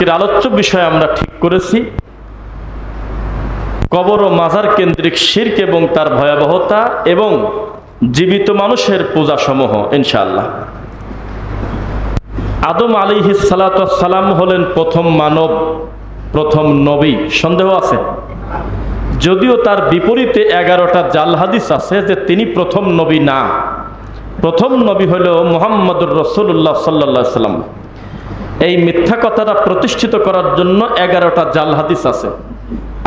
আজকের আলোচ্য বিষয় আমরা ঠিক করেছি কবর ও মাজার কেন্দ্রিক শিরক এবং তার ভয়াবহতা এবং জীবিত মানুষের পূজা সমূহ ইনশাআল্লাহ। আদম আলাইহিস সালাতু ওয়াস সালাম হলেন প্রথম মানব, প্রথম নবী, সন্দেহ আছে? যদিও তার বিপরীতে 11টা জাল হাদিস আছে যে তিনি প্রথম নবী না, প্রথম নবী হল মুহাম্মদুর রাসূলুল্লাহ সাল্লাল্লাহু আলাইহি সাল্লাম। এই মিথ্যা কথাটা প্রতিষ্ঠিত করার জন্য 11টা জাল হাদিস আছে।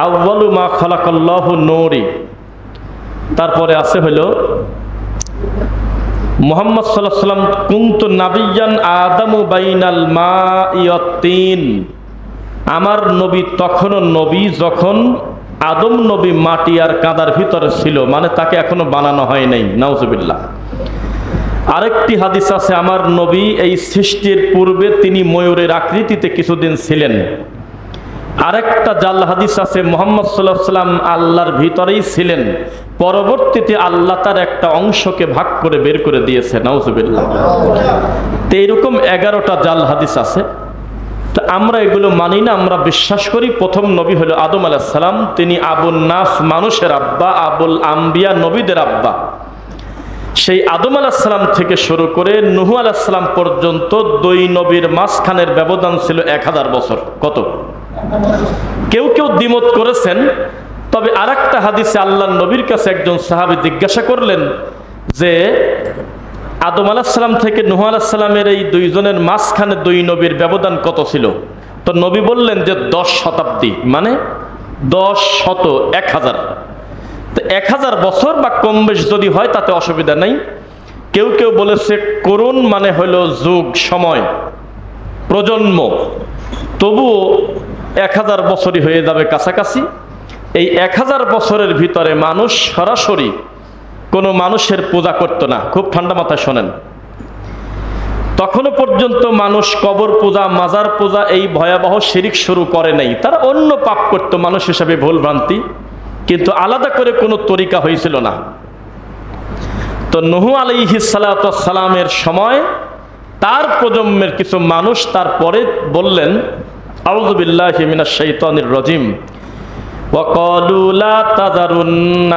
আউয়ালু মা খালাকাল্লাহু নূরি, তারপরে আছে হইল মুহাম্মদ সাল্লাল্লাহু আলাইহি সাল্লাম কুনতু নাবিয়্যান আদামু বাইনাল মাই ওয়াত তিন, আমার নবী তখনও নবী যখন আদম নবী মাটি আর কাদার ভিতরে ছিল, মানে তাকে এখনো বানানো হয় নাই, নাউজুবিল্লাহ। আরেকটি হাদিস আছে আমার নবী এই সৃষ্টির পূর্বে তিনি ময়ূরের আকৃতিতে কিছুদিন ছিলেন। আরেকটা জাল হাদিস আছে মুহাম্মদ সাল্লাল্লাহু আলাইহি সাল্লাম আল্লাহর ভিতরেই ছিলেন, পরবর্তীতে আল্লাহ তার একটা অংশকে ভাগ করে বের করে দিয়েছে, নাউজুবিল্লাহ। তো এইরকম 11টা জাল হাদিস আছে। তো আমরা এগুলো মানি না, আমরা বিশ্বাস করি প্রথম নবী হলো আদম আলাইহিস সালাম, তিনি আবুন নাস, মানুষের আব্বা, আবুল আম্বিয়া, নবীদের আব্বা। সেই আদম আলাইহিস সালাম থেকে শুরু করে নূহ আলাইহিস সালাম পর্যন্ত দুই নবীর মাঝখানের ব্যবধান ছিল 1000 বছর। কত? কেউ কেউ দ্বিমত করেছেন, তবে আরেকটা হাদিসে আল্লাহর নবীর কাছে একজন সাহাবী জিজ্ঞাসা করলেন যে আদম আলাইহিস সালাম থেকে নূহ আলাইহিস সালামের এই দুইজনের মাঝখানে দুই নবীর ব্যবধান কত ছিল? তো নবী বললেন যে 10 শতাব্দী, মানে 10 শত 1000। তো 1000 বছর বা কম বেশ যদি হয় তাতে অসুবিধা নেই। কেউ কেউ বলেছে করুন মানে হলো যুগ, সময়, প্রজন্ম, তবুও 1000 বছরই হয়ে যাবে কাছাকাছি। এই 1000 বছরের ভিতরে মানুষ সরাসরি কোনো মানুষের পূজা করত না। খুব ঠান্ডা মাথায় শোনেন, তখনও পর্যন্ত মানুষ কবর পূজা, মাজার পূজা, এই ভয়াবহ শিরক শুরু করে নাই। তারা অন্য পাপ করত মানুষ হিসাবে, ভুল ভ্রান্তি, কিন্তু আলাদা করে কোনো তরিকা হয়েছিল না। তো নূহ আলাইহিস সালাতু ওয়াস সালামের সময় তার প্রজন্মের কিছু মানুষ তারপরে বললেন আউযু বিল্লাহি মিনাশ শাইতানির রাজিম, وَقَالُوا لَا تَذَرُنَّ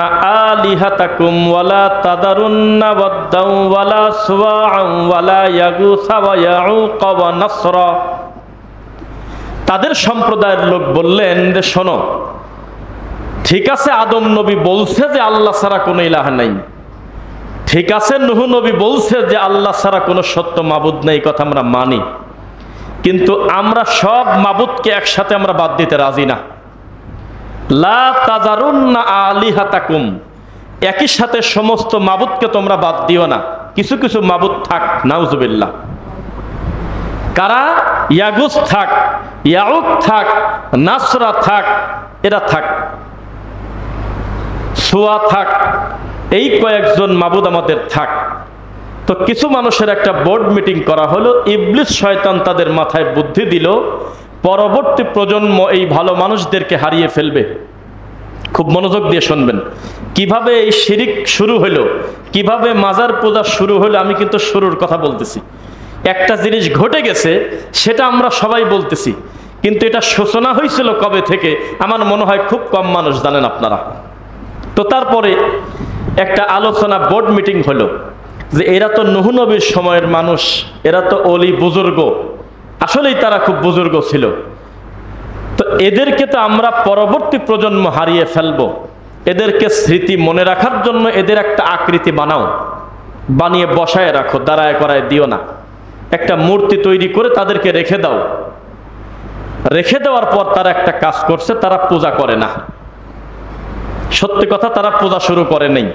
آلِهَتَكُمْ وَلَا تَذَرُنَّ وَدًّا وَلَا سُوَاعًا وَلَا يَغُوثَ وَيَعُوقَ وَنَسْرًا। তাদের সম্প্রদায়ের লোক বললেন যে শোনো, ঠিক আছে আদম নবী বলছে যে আল্লাহ ছাড়া কোনো ইলাহ নাই, ঠিক আছে নূহ নবী বলছে যে আল্লাহ ছাড়া কোনো সত্য মাবুদ নেই, কথা আমরা মানি, কিন্তু আমরা সব মাবুদকে একসাথে আমরা বাদ দিতে রাজি না। লা তাজারুন্না আলিহাতাকুম, একই সাথে সমস্ত মাবুদকে তোমরা বাদ দিও না, কিছু কিছু মাবুদ থাক, নাউজুবিল্লাহ। কারা? ইয়াগুস থাক, ইয়াউক থাক, নাসরা থাক, এরা থাক, সুয়া থাক, এই কয়েকজন মাবুদ আমাদের থাক। তো কিছু মানুষের একটা বোর্ড মিটিং করা হলো, ইবলিস শয়তান তাদের মাথায় বুদ্ধি দিল পরবর্তী প্রজন্ম এই ভালো মানুষদেরকে হারিয়ে ফেলবে। খুব মনোযোগ দিয়ে শুনবেন কিভাবে এই শিরক শুরু হলো, কিভাবে মাজার পূজা শুরু হলো। আমি কিন্তু শুরুর কথা বলতেছি, একটা জিনিস ঘটে গেছে সেটা আমরা সবাই বলতেছি, কিন্তু এটা সূচনা হয়েছিল কবে থেকে আমার মনে হয় খুব কম মানুষ জানেন আপনারা। তো তারপরে একটা আলোচনা, বোর্ড মিটিং হলো যে এরা তো নূহ নবীর সময়ের মানুষ, এরা তো অলি বুজুর্গ, আসলেই তারা খুব বুজুর্গ ছিল, তো এদেরকে তো আমরা পরবর্তী প্রজন্ম হারিয়ে ফেলবো, এদেরকে স্মৃতি মনে রাখার জন্য এদের একটা আকৃতি বানাও, বানিয়ে বসায় রাখো, দাঁড়ায় করায় দিও না, একটা মূর্তি তৈরি করে তাদেরকে রেখে দাও। রেখে দেওয়ার পর তারা একটা কাজ করছে, তারা পূজা করে না। সত্যি কথা, তারা পূজা শুরু করে নেই,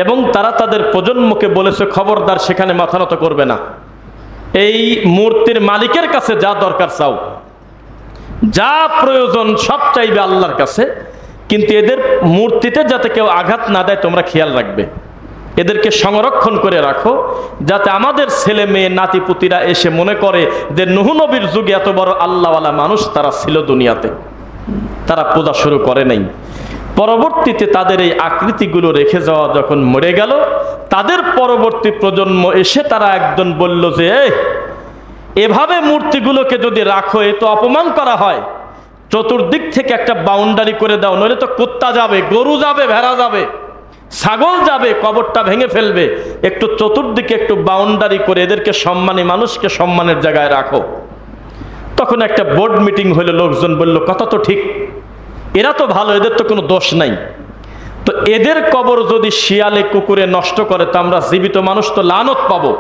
এবং তারা তাদের প্রজন্মকে বলেছে খবরদার সেখানে মাথা নত করবে না, এই মূর্তির মালিকের কাছে যা দরকার চাও, যা প্রয়োজন সব চাইবে আল্লাহর কাছে, কিন্তু এদের মূর্তিতে যাতে কেউ আঘাত না দেয় তোমরা খেয়াল রাখবে, এদেরকে সংরক্ষণ করে রাখো, যাতে আমাদের ছেলে মেয়ে নাতিপুতিরা এসে মনে করে যে নূহ নবীর যুগে এত বড় আল্লাহওয়ালা মানুষ তারা ছিল দুনিয়াতে। তারা পূজা শুরু করে নাই। পরবর্তীতে তাদের এই আকৃতিগুলো রেখে যাওয়া যখন মরে গেল, তাদের পরবর্তী প্রজন্ম এসে তারা একজন বলল যে এভাবে মূর্তিগুলোকে যদি রাখো, এ তো অপমান করা হয়। চতুর্দিক থেকে একটা বাউন্ডারি করে দাও, নইলে তো কুত্তা যাবে, গরু যাবে, ভেড়া যাবে, ছাগল যাবে, কবরটা ভেঙে ফেলবে। একটু চতুর্দিকে একটু বাউন্ডারি করে এদেরকে সম্মানী মানুষকে সম্মানের জায়গায় রাখো। তখন একটা বোর্ড মিটিং হলো, লোকজন বলল কথা তো ঠিক, এরা তো ভালো, এদের তো কোনো দোষ নাই। তো এদের কবর যদি শিয়ালে কুকুরে নষ্ট করে তো আমরা জীবিত মানুষ তো লানত পাবো।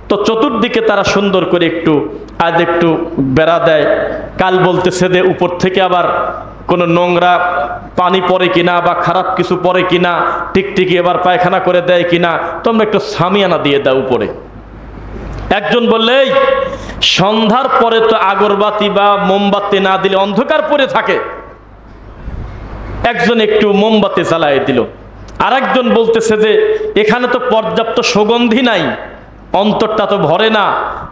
তো চতুর্দিকে তারা সুন্দর করে একটু আজ একটু বেড়া দেয়, কাল বলতেছে যে উপর থেকে আবার কোনো নোংরা পানি পড়ে কিনা বা খারাপ কিছু পড়ে কিনা, টিকটিকি এবার পায়খানা করে দেয় কিনা, তোমরা একটু সামিয়ানা দিয়ে দাও উপরে। একজন বললে এই সন্ধ্যার পরে তো আগরবাতি বা মোমবাতি না দিলে অন্ধকার পড়ে থাকে, একজন একটু মোমবাতি জ্বালায় দিল। আর একজন বলতেছে যে এখানে তো পর্যাপ্ত সুগন্ধি নাই, অন্তরটা তো ভরে না,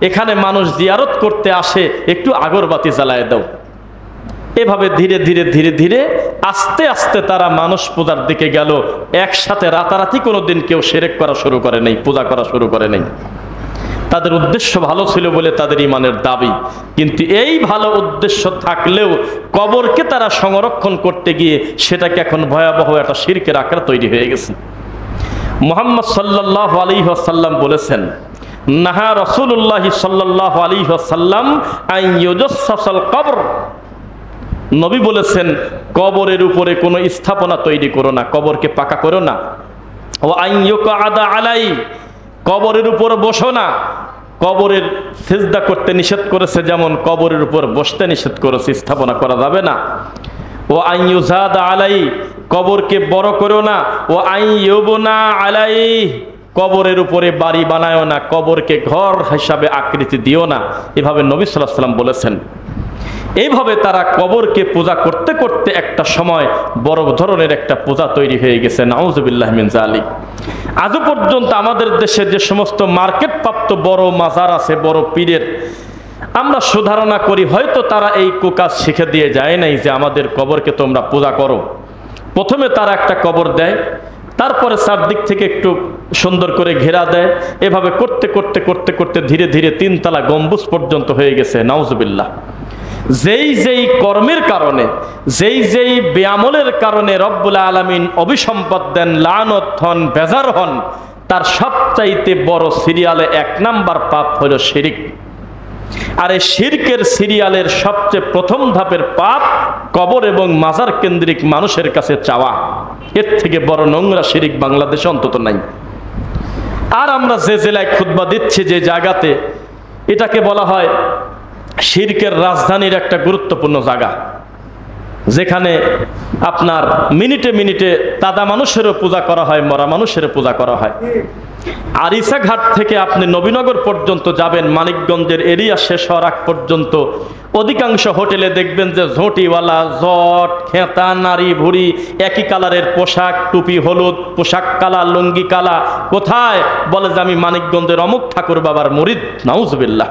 এখানে মানুষ জিয়ারত করতে আসে, একটু আগরবাতি জ্বালায় দাও। এভাবে ধীরে ধীরে ধীরে ধীরে আস্তে আস্তে তারা মানুষ পূজার দিকে গেল। একসাথে রাতারাতি কোনোদিন কেউ শিরক করা শুরু করে নাই, পূজা করা শুরু করে নাই। তাদের উদ্দেশ্য ভালো ছিল বলে তাদের ঈমানের দাবি। কিন্তু এই ভালো উদ্দেশ্য থাকলেও কবরকে তারা সংরক্ষণ করতে গিয়ে সেটাকে এখন ভয়াবহ একটা শিরকের আকার তৈরি হয়ে গেছে। মুহাম্মদ সাল্লাল্লাহু আলাইহি ওয়াসাল্লাম বলেছেন, নাহা রাসূলুল্লাহ সাল্লাল্লাহু আলাইহি ওয়াসাল্লাম আন ইউজাসসাসাল কবর। নবী বলেছেন কবরের উপরে কোনো স্থাপনা তৈরি করো না, কবরকে পাকা করো না। ও আন ইউকআদা আলাই, কবরের উপর বসো না। কবরের সিজদা করতে নিষেধ করেছে, যেমন কবরের উপর বসতে নিষেধ করেছে, স্থাপনা করা যাবে না। ও আন ইউজাদা আলাই, কবরকে বড় করো না। ও আন ইউবনা আলাই, কবরের উপরে বাড়ি বানায়ও না, কবরকে ঘর হিসাবে আকৃতি দিও না। এভাবে নবী সাল্লাল্লাহু আলাইহি ওয়াসাল্লাম বলেছেন। এইভাবে তারা কবরকে পূজা করতে করতে একটা সময় বড় ধরনের একটা পূজা তৈরি হয়ে গেছে। নাউজুবিল্লাহ মিন যালিক। আজও পর্যন্ত আমাদের দেশে যে সমস্ত মার্কেট প্রাপ্ত বড় মাজার আছে, বড় পীরের, আমরা সুধারণা করি হয়তো তারা এই কুকাজ শিখে দিয়ে যায় নাই যে আমাদের কবরকে তোমরা পূজা করো। প্রথমে তারা একটা কবর দেয়, তারপরে চারদিক থেকে একটু সুন্দর করে ঘেরা দেয়। এভাবে করতে করতে করতে করতে ধীরে ধীরে 3 তলা গম্বুজ পর্যন্ত হয়ে গেছে। নাউজুবিল্লাহ। যেই যেই কর্মের কারণে, যেই যেই বেআমলের কারণে রব্বুল আলামিন অভিসম্পদ দেন, লানত হন, বেজার হন, তার সবচাইতে বড় সিরিয়ালে 1 নাম্বার পাপ হলো শিরক। আর এই শিরকের সিরিয়ালের সবচেয়ে প্রথম ধাপের পাপ কবর এবং মাজার কেন্দ্রিক মানুষের কাছে চাওয়া। এর থেকে বড় নোংরা শিরক বাংলাদেশে অন্তত নাই। আর আমরা যে জেলায় খুতবা দিচ্ছি, যে জায়গাতে, এটাকে বলা হয় শিরকের রাজধানীর একটা গুরুত্বপূর্ণ জায়গা, যেখানে আপনার মিনিটে মিনিটে তাজা মানুষেরও পূজা করা হয়, মরা মানুষেরও পূজা করা হয়। আরিসাঘাট থেকে আপনি নবীনগর পর্যন্ত যাবেন, মানিকগঞ্জের এরিয়া শেষ হওয়ার আগ পর্যন্ত অধিকাংশ হোটেলে দেখবেন যে ঝোঁটিওয়ালা, জট, খেতা, নারী ভুড়ি, একই কালারের পোশাক, টুপি হলুদ, পোশাক কালা, লুঙ্গি কালা। কোথায়? বলে যে আমি মানিকগঞ্জের অমুক ঠাকুর বাবার মুরিদ। নাউজুবিল্লাহ।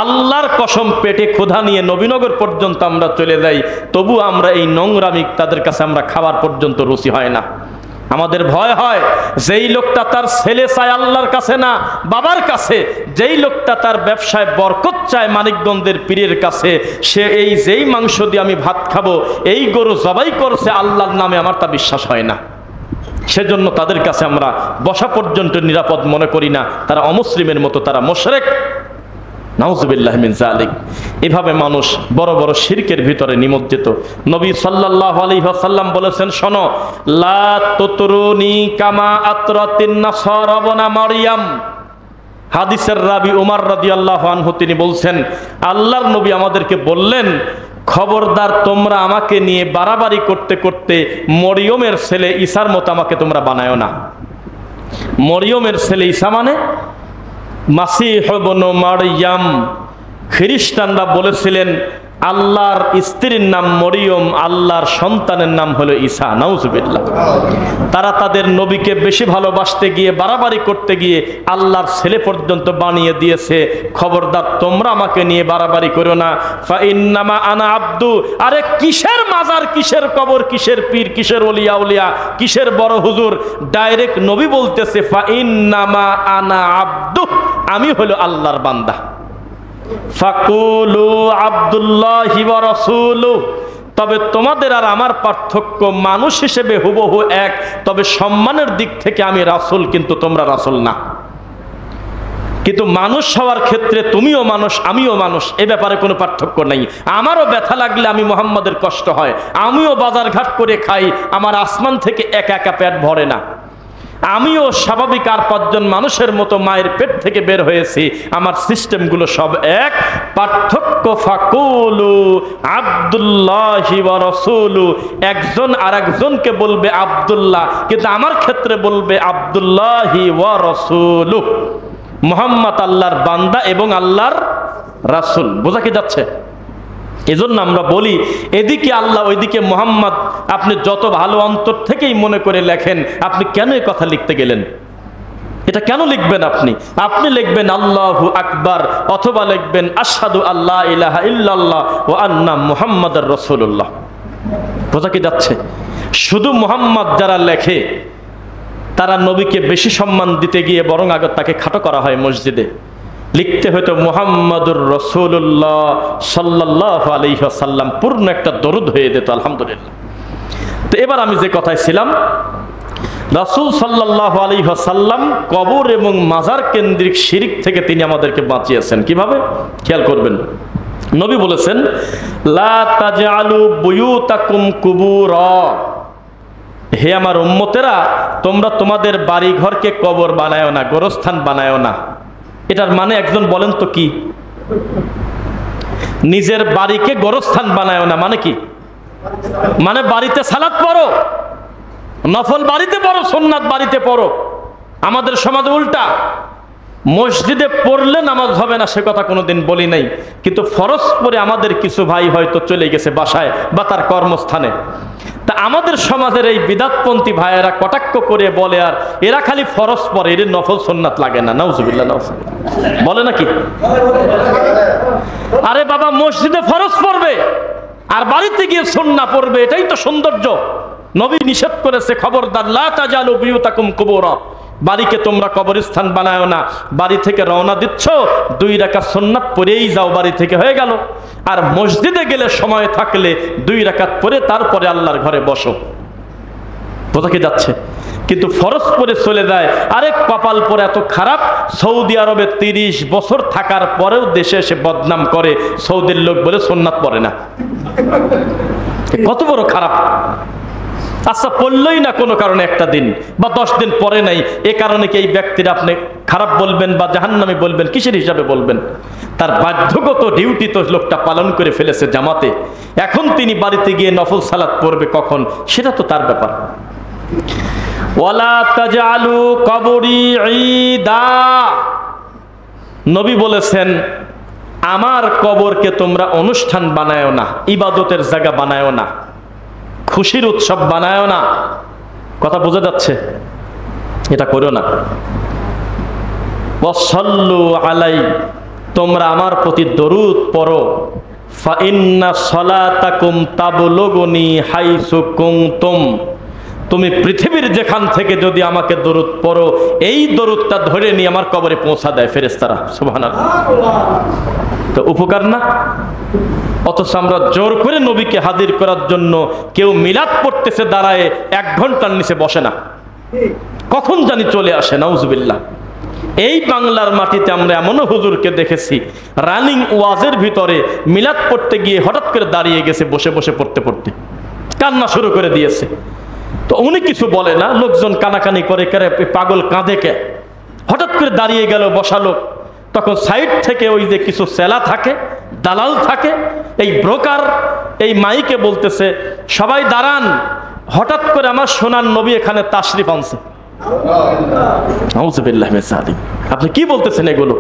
আল্লাহর কসম, পেটে ক্ষুধা নিয়ে নবীনগর পর্যন্ত আমরা চলে যাই, তবু আমরা এই নোংরামি তাদের কাছে আমরা খাবার পর্যন্ত রুচি হয় না। আমাদের ভয় হয় যেই লোকটা তার ছেলে চায় আল্লাহর কাছে না বাবার কাছে, যেই লোকটা তার ব্যবসায় বরকত চায় মানিকগঞ্জের পীরের কাছে, সে এই যেই মাংস দিয়ে আমি ভাত খাবো, এই গরু জবাই করছে আল্লাহর নামে, আমার তা বিশ্বাস হয় না। সেজন্য তাদের কাছে আমরা বসা পর্যন্ত নিরাপদ মনে করি না। তারা অমুসলিমের মতো, তারা মুশরিক। নাউজুবিল্লাহ মিন যালিক। এভাবে মানুষ বড় বড় শিরকের ভিতরে নিমজ্জিত। নবী সাল্লাল্লাহু আলাইহি ওয়াসাল্লাম বলেছেন, শোনো, লা তুতরুনি কামা আতরাতিন নাসারা বনা মারইয়াম। হাদিসের রাবি উমর রাদিয়াল্লাহু আনহু তিনি বলছেন, আল্লাহর নবী আমাদেরকে বললেন, খবরদার তোমরা আমাকে নিয়ে বাড়াবাড়ি করতে করতে মরিয়মের ছেলে ঈসার মতো আমাকে তোমরা বানায়ো না। মরিয়মের ছেলে ঈসা মানে মাসিহ ইবনে মারইয়াম। খ্রিস্টানরা বলেছিলেন আল্লাহর স্ত্রীর নাম মরিয়ম, আল্লাহর সন্তানের নাম হলো ঈসা। নাউজুবিল্লাহ। তারা তাদের নবীকে বেশি ভালোবাসতে গিয়ে, বাড়াবাড়ি করতে গিয়ে আল্লাহর ছেলে পর্যন্ত বানিয়ে দিয়েছে। খবরদার তোমরা আমাকে নিয়ে বাড়াবাড়ি করো না। ফা ইন্নামা আনা আব্দু। আরে কিসের মাজার, কিসের কবর, কিসের পীর, কিসের ওলিয়া উলিয়া, কিসের বড় হুজুর? ডাইরেক্ট নবী বলতেছে, ফা ইন্নামা আনা আব্দু, আমি হলো আল্লাহর বান্দা। ফাকুলু আব্দুল্লাহি ওয়া রাসূলুহু, তবে তোমাদের আর আমার পার্থক্য মানুষ হিসেবে হুবহু এক, তবে সম্মানের দিক থেকে আমি রাসূল, কিন্তু তোমরা রাসূল না। কিন্তু মানুষ হওয়ার ক্ষেত্রে তুমিও মানুষ আমিও মানুষ, এ ব্যাপারে কোনো পার্থক্য নেই। আমারও ব্যথা লাগলে আমি মুহাম্মাদের কষ্ট হয়, আমিও বাজারঘাট করে খাই, আমার আসমান থেকে একা একা পেট ভরে না। আমিও স্বাভাবিক আর 5 জন মানুষের মতো মায়ের পেট থেকে বের হয়েছি, আমার সিস্টেমগুলো সব এক। পার্থক্য ফাকুলু আব্দুল্লাহি ওয়া রাসূলু, একজন আরেকজনকে বলবে আব্দুল্লাহ, কিন্তু আমার ক্ষেত্রে বলবে আব্দুল্লাহি ওয়া রাসূলু। মুহাম্মদ আল্লাহর বান্দা এবং আল্লাহর রাসূল। বোঝা কি যাচ্ছে? এজন্য আমরা বলি এদিকে আল্লাহ ওইদিকে মুহাম্মদ, আপনি যত ভালো অন্তর থেকেই মনে করে লেখেন, আপনি কেন এই কথা লিখতে গেলেন? এটা কেন লিখবেন? আপনি লিখবেন আল্লাহু আকবার, অথবা লিখবেন আশহাদু আল্লা ইলাহা ইল্লাল্লাহ ওয়া আন্না মুহাম্মাদার রাসূলুল্লাহ। বোঝা কি যাচ্ছে? শুধু মুহাম্মদ যারা লেখে তারা নবীকে বেশি সম্মান দিতে গিয়ে বরং আগে তাকে খাটো করা হয় মসজিদে। লিখতে হয়তো মুহাম্মাদুর রাসূলুল্লাহ সাল্লাল্লাহু আলাইহি ওয়াসাল্লাম, পূর্ণ একটা দরুদ হয়ে যেত। আলহামদুলিল্লাহ। তো এবার আমি যে কথায় ছিলাম, রাসূল সাল্লাল্লাহু আলাইহি ওয়াসাল্লাম কবর এবং মাজার কেন্দ্রিক শিরক থেকে তিনি আমাদেরকে বাঁচিয়েছেন। কিভাবে? খেয়াল করবেন। নবী বলেছেন, লা তাজআলু বুয়ুতাকুম কুবুরা, হে আমার উম্মতেরা, তোমরা তোমাদের বাড়ি ঘরকে কবর বানায়ো না, গোরস্থান বানায়ো না। এটার মানে একজন বলেন তো কি? নিজের বাড়িকে গোরস্থান বানায়ো না মানে কি? মানে বাড়িতে সালাত পড়ো, নফল বাড়িতে পড়ো, সুন্নাত বাড়িতে পড়ো। আমাদের সমাজে উল্টা, মসজিদে পড়লে নামাজ হবে না সে কথা কোনোদিন বলি নাই, কিন্তু ফরজ পড়ে আমাদের কিছু ভাই হয়তো চলে গেছে বাসায় বা তার কর্মস্থানে। তা আমাদের সমাজের এই বিদাতপন্থী ভাইয়েরা কটাক্ষ করে বলে, আর এরা খালি ফরজ পড়ে, এর নফল সুন্নাত লাগে না। নাউজুবিল্লাহ, নাউজুবিল্লাহ বলে নাকি? আরে বাবা, মসজিদে ফরজ পড়বে আর বাড়িতে গিয়ে সুন্নাত পড়বে, এটাই তো সৌন্দর্য। নবী নিষেধ করেছে, খবরদার, লা তাজালু বুয়ুতাকুম কুবুরা, বাড়িকে তোমরা কবরস্থান বানায়ো না। বাড়ি থেকে রওনা দিচ্ছ, 2 রাকাত সুন্নাত পড়েই যাও, বাড়ি থেকে হয়ে গেল। আর মসজিদে গেলে সময় থাকলে 2 রাকাত পড়ে তারপরে আল্লাহর ঘরে বসো। বোঝা কি যাচ্ছে? কিন্তু ফরজ পড়ে চলে যায়। আরে কপাল পরে এত খারাপ, সৌদি আরবে 30 বছর থাকার পরেও দেশে এসে বদনাম করে, সৌদির লোক বলে সুন্নাত পড়ে না। কত বড় খারাপ! আচ্ছা, পড়লই না কোনো কারণে একটা দিন বা 10 দিন পরে নাই, এ কারণে কি এই ব্যক্তির আপনি খারাপ বলবেন বা জাহান্নামী বলবেন? কিসের হিসাবে বলবেন? তার বাধ্যগত ডিউটি তো লোকটা পালন করে ফেলেছে জামাতে, এখন তিনি বাড়িতে গিয়ে নফল সালাত পড়বে কখন, সেটা তো তার ব্যাপার। ওয়ালা তাজআলু কবরি ঈদা, নবী বলেছেন আমার কবরকে তোমরা অনুষ্ঠান বানায়ো না, ইবাদতের জায়গা বানায়ো না, খুশির উৎসব বানায়ো না। কথা বোঝা যাচ্ছে? এটা করো না। ওয়াসাল্লু আলাই, তোমরা আমার প্রতি দরুদ পড়ো। ফা ইন্না সালাতাকুম তাবলুগুনি হাইসু কুনতুম, তুমি পৃথিবীর যেখান থেকে যদি আমাকে দরুদ পড়ো, এই দরুদটা ধরে নিয়ে আমার কবরে পৌঁছা দেয় ফেরেশতারা। সুবহানাল্লাহ। তো উপকার না? অথচ আমরা জোর করে নবীকে হাজির করার জন্য কেউ মিলাদ পড়তেছে দাঁড়ায়, 1 ঘন্টার নিচে বসে না, কখন জানি চলে আসে। নাউজুবিল্লাহ। এই বাংলার মাটিতে আমরা এমনও হুজুরকে দেখেছি, রানিং ওয়াজের ভিতরে মিলাদ পড়তে গিয়ে হঠাৎ করে দাঁড়িয়ে গেছে, বসে বসে পড়তে পড়তে কান্না শুরু করে দিয়েছে। তো উনি কিছু বলে না, লোকজন কানাকানি করে, পাগল কাঁদে কে, হঠাৎ করে দাঁড়িয়ে গেল বসা লোক। তখন সাইড থেকে ওই যে কিছু সেলা থাকে, দালাল থাকে, এই ব্রোকার, এই মাইকে বলতেছে সবাই দাঁড়ান, হঠাৎ করে আমার সোনার নবী এখানে তাশরিফ আনছে। আউযুবিল্লাহি মিনাশ শাইতানির রাজিম। আপনি কি বলতেছেন এগুলো?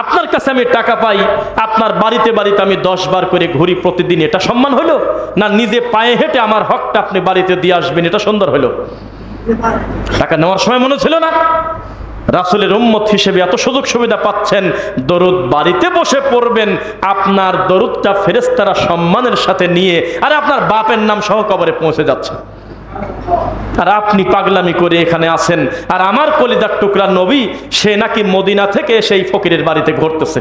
আপনার কাছে আমি টাকা পাই, আপনার বাড়িতে বাড়িতে আমি 10 বার করে ঘুরি প্রতিদিন, এটা সম্মান হলো? না নিজে পায়ে হেঁটে আমার হকটা আপনি বাড়িতে দিয়ে আসবেন, এটা সুন্দর হলো? টাকা নেওয়ার সময় মনে ছিল না? রাসূলের উম্মত হিসেবে এত সুযোগ সুবিধা পাচ্ছেন, দরুদ বাড়িতে বসে পড়বেন, আপনার দরুদটা ফেরেশতারা সম্মানের সাথে নিয়ে, আরে আপনার বাপের নাম সহ কবরে পৌঁছে যাচ্ছে। আর আপনি পাগলামি করে এখানে আসেন, আর আমার কলিজার টুকরা নবী সে নাকি মদিনা থেকে সেই ফকিরের বাড়িতে ঘুরতেছে,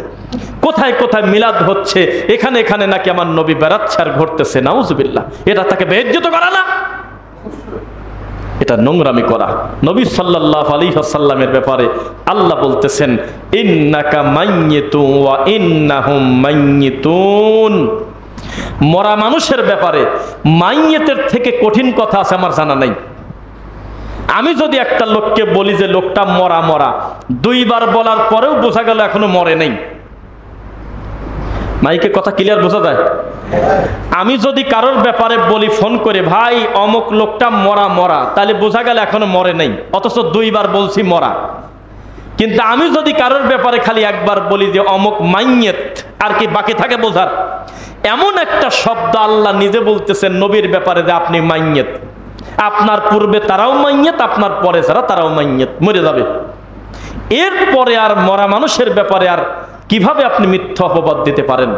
কোথায় কোথায় মিলাদ হচ্ছে, এখানে এখানে নাকি আমার নবী বেড়াচ্ছে আর ঘুরতেছে। নাউজুবিল্লাহ, এটা তাকে বেইজ্জত করা না? এটা নোংরামি করা। নবী সাল্লাল্লাহু আলাইহি ওয়াসাল্লামের ব্যাপারে আল্লাহ বলতেছেন, ইন্নাকা মাইয়িতুন ওয়া ইন্নাহুম মাইয়িতুন। মরা মানুষের ব্যাপারে মাইয়েতের থেকে কঠিন কথা আছে আমার জানা নাই। আমি যদি একটা লোককে বলি যে লোকটা মরা মরা, দুইবার বলার পরেও বোঝা গেল এখনো মরে নাই, মাইকে কথা ক্লিয়ার বোঝা যায়? আমি যদি কারোর ব্যাপারে বলি ফোন করে, ভাই অমুক লোকটা মরা মরা, তাহলে বোঝা গেল এখনো মরে নাই, অথচ দুইবার বলছি মরা। কিন্তু আমি যদি কারোর ব্যাপারে খালি একবার বলি যে অমুক মাইয়েত, আর কি বাকি থাকে বোঝার? এমন একটা শব্দ আল্লাহ নিজে বলতেছেন নবীর ব্যাপারে যে আপনি মাইয়েত, আপনার পূর্বে তারাও মাইয়েত, আপনার পরে যারা তারাও মাইয়েত, মরে যাবে। এরপরে আর মরা মানুষের ব্যাপারে আর কিভাবে আপনি মিথ্যা অপবাদ দিতে পারেন?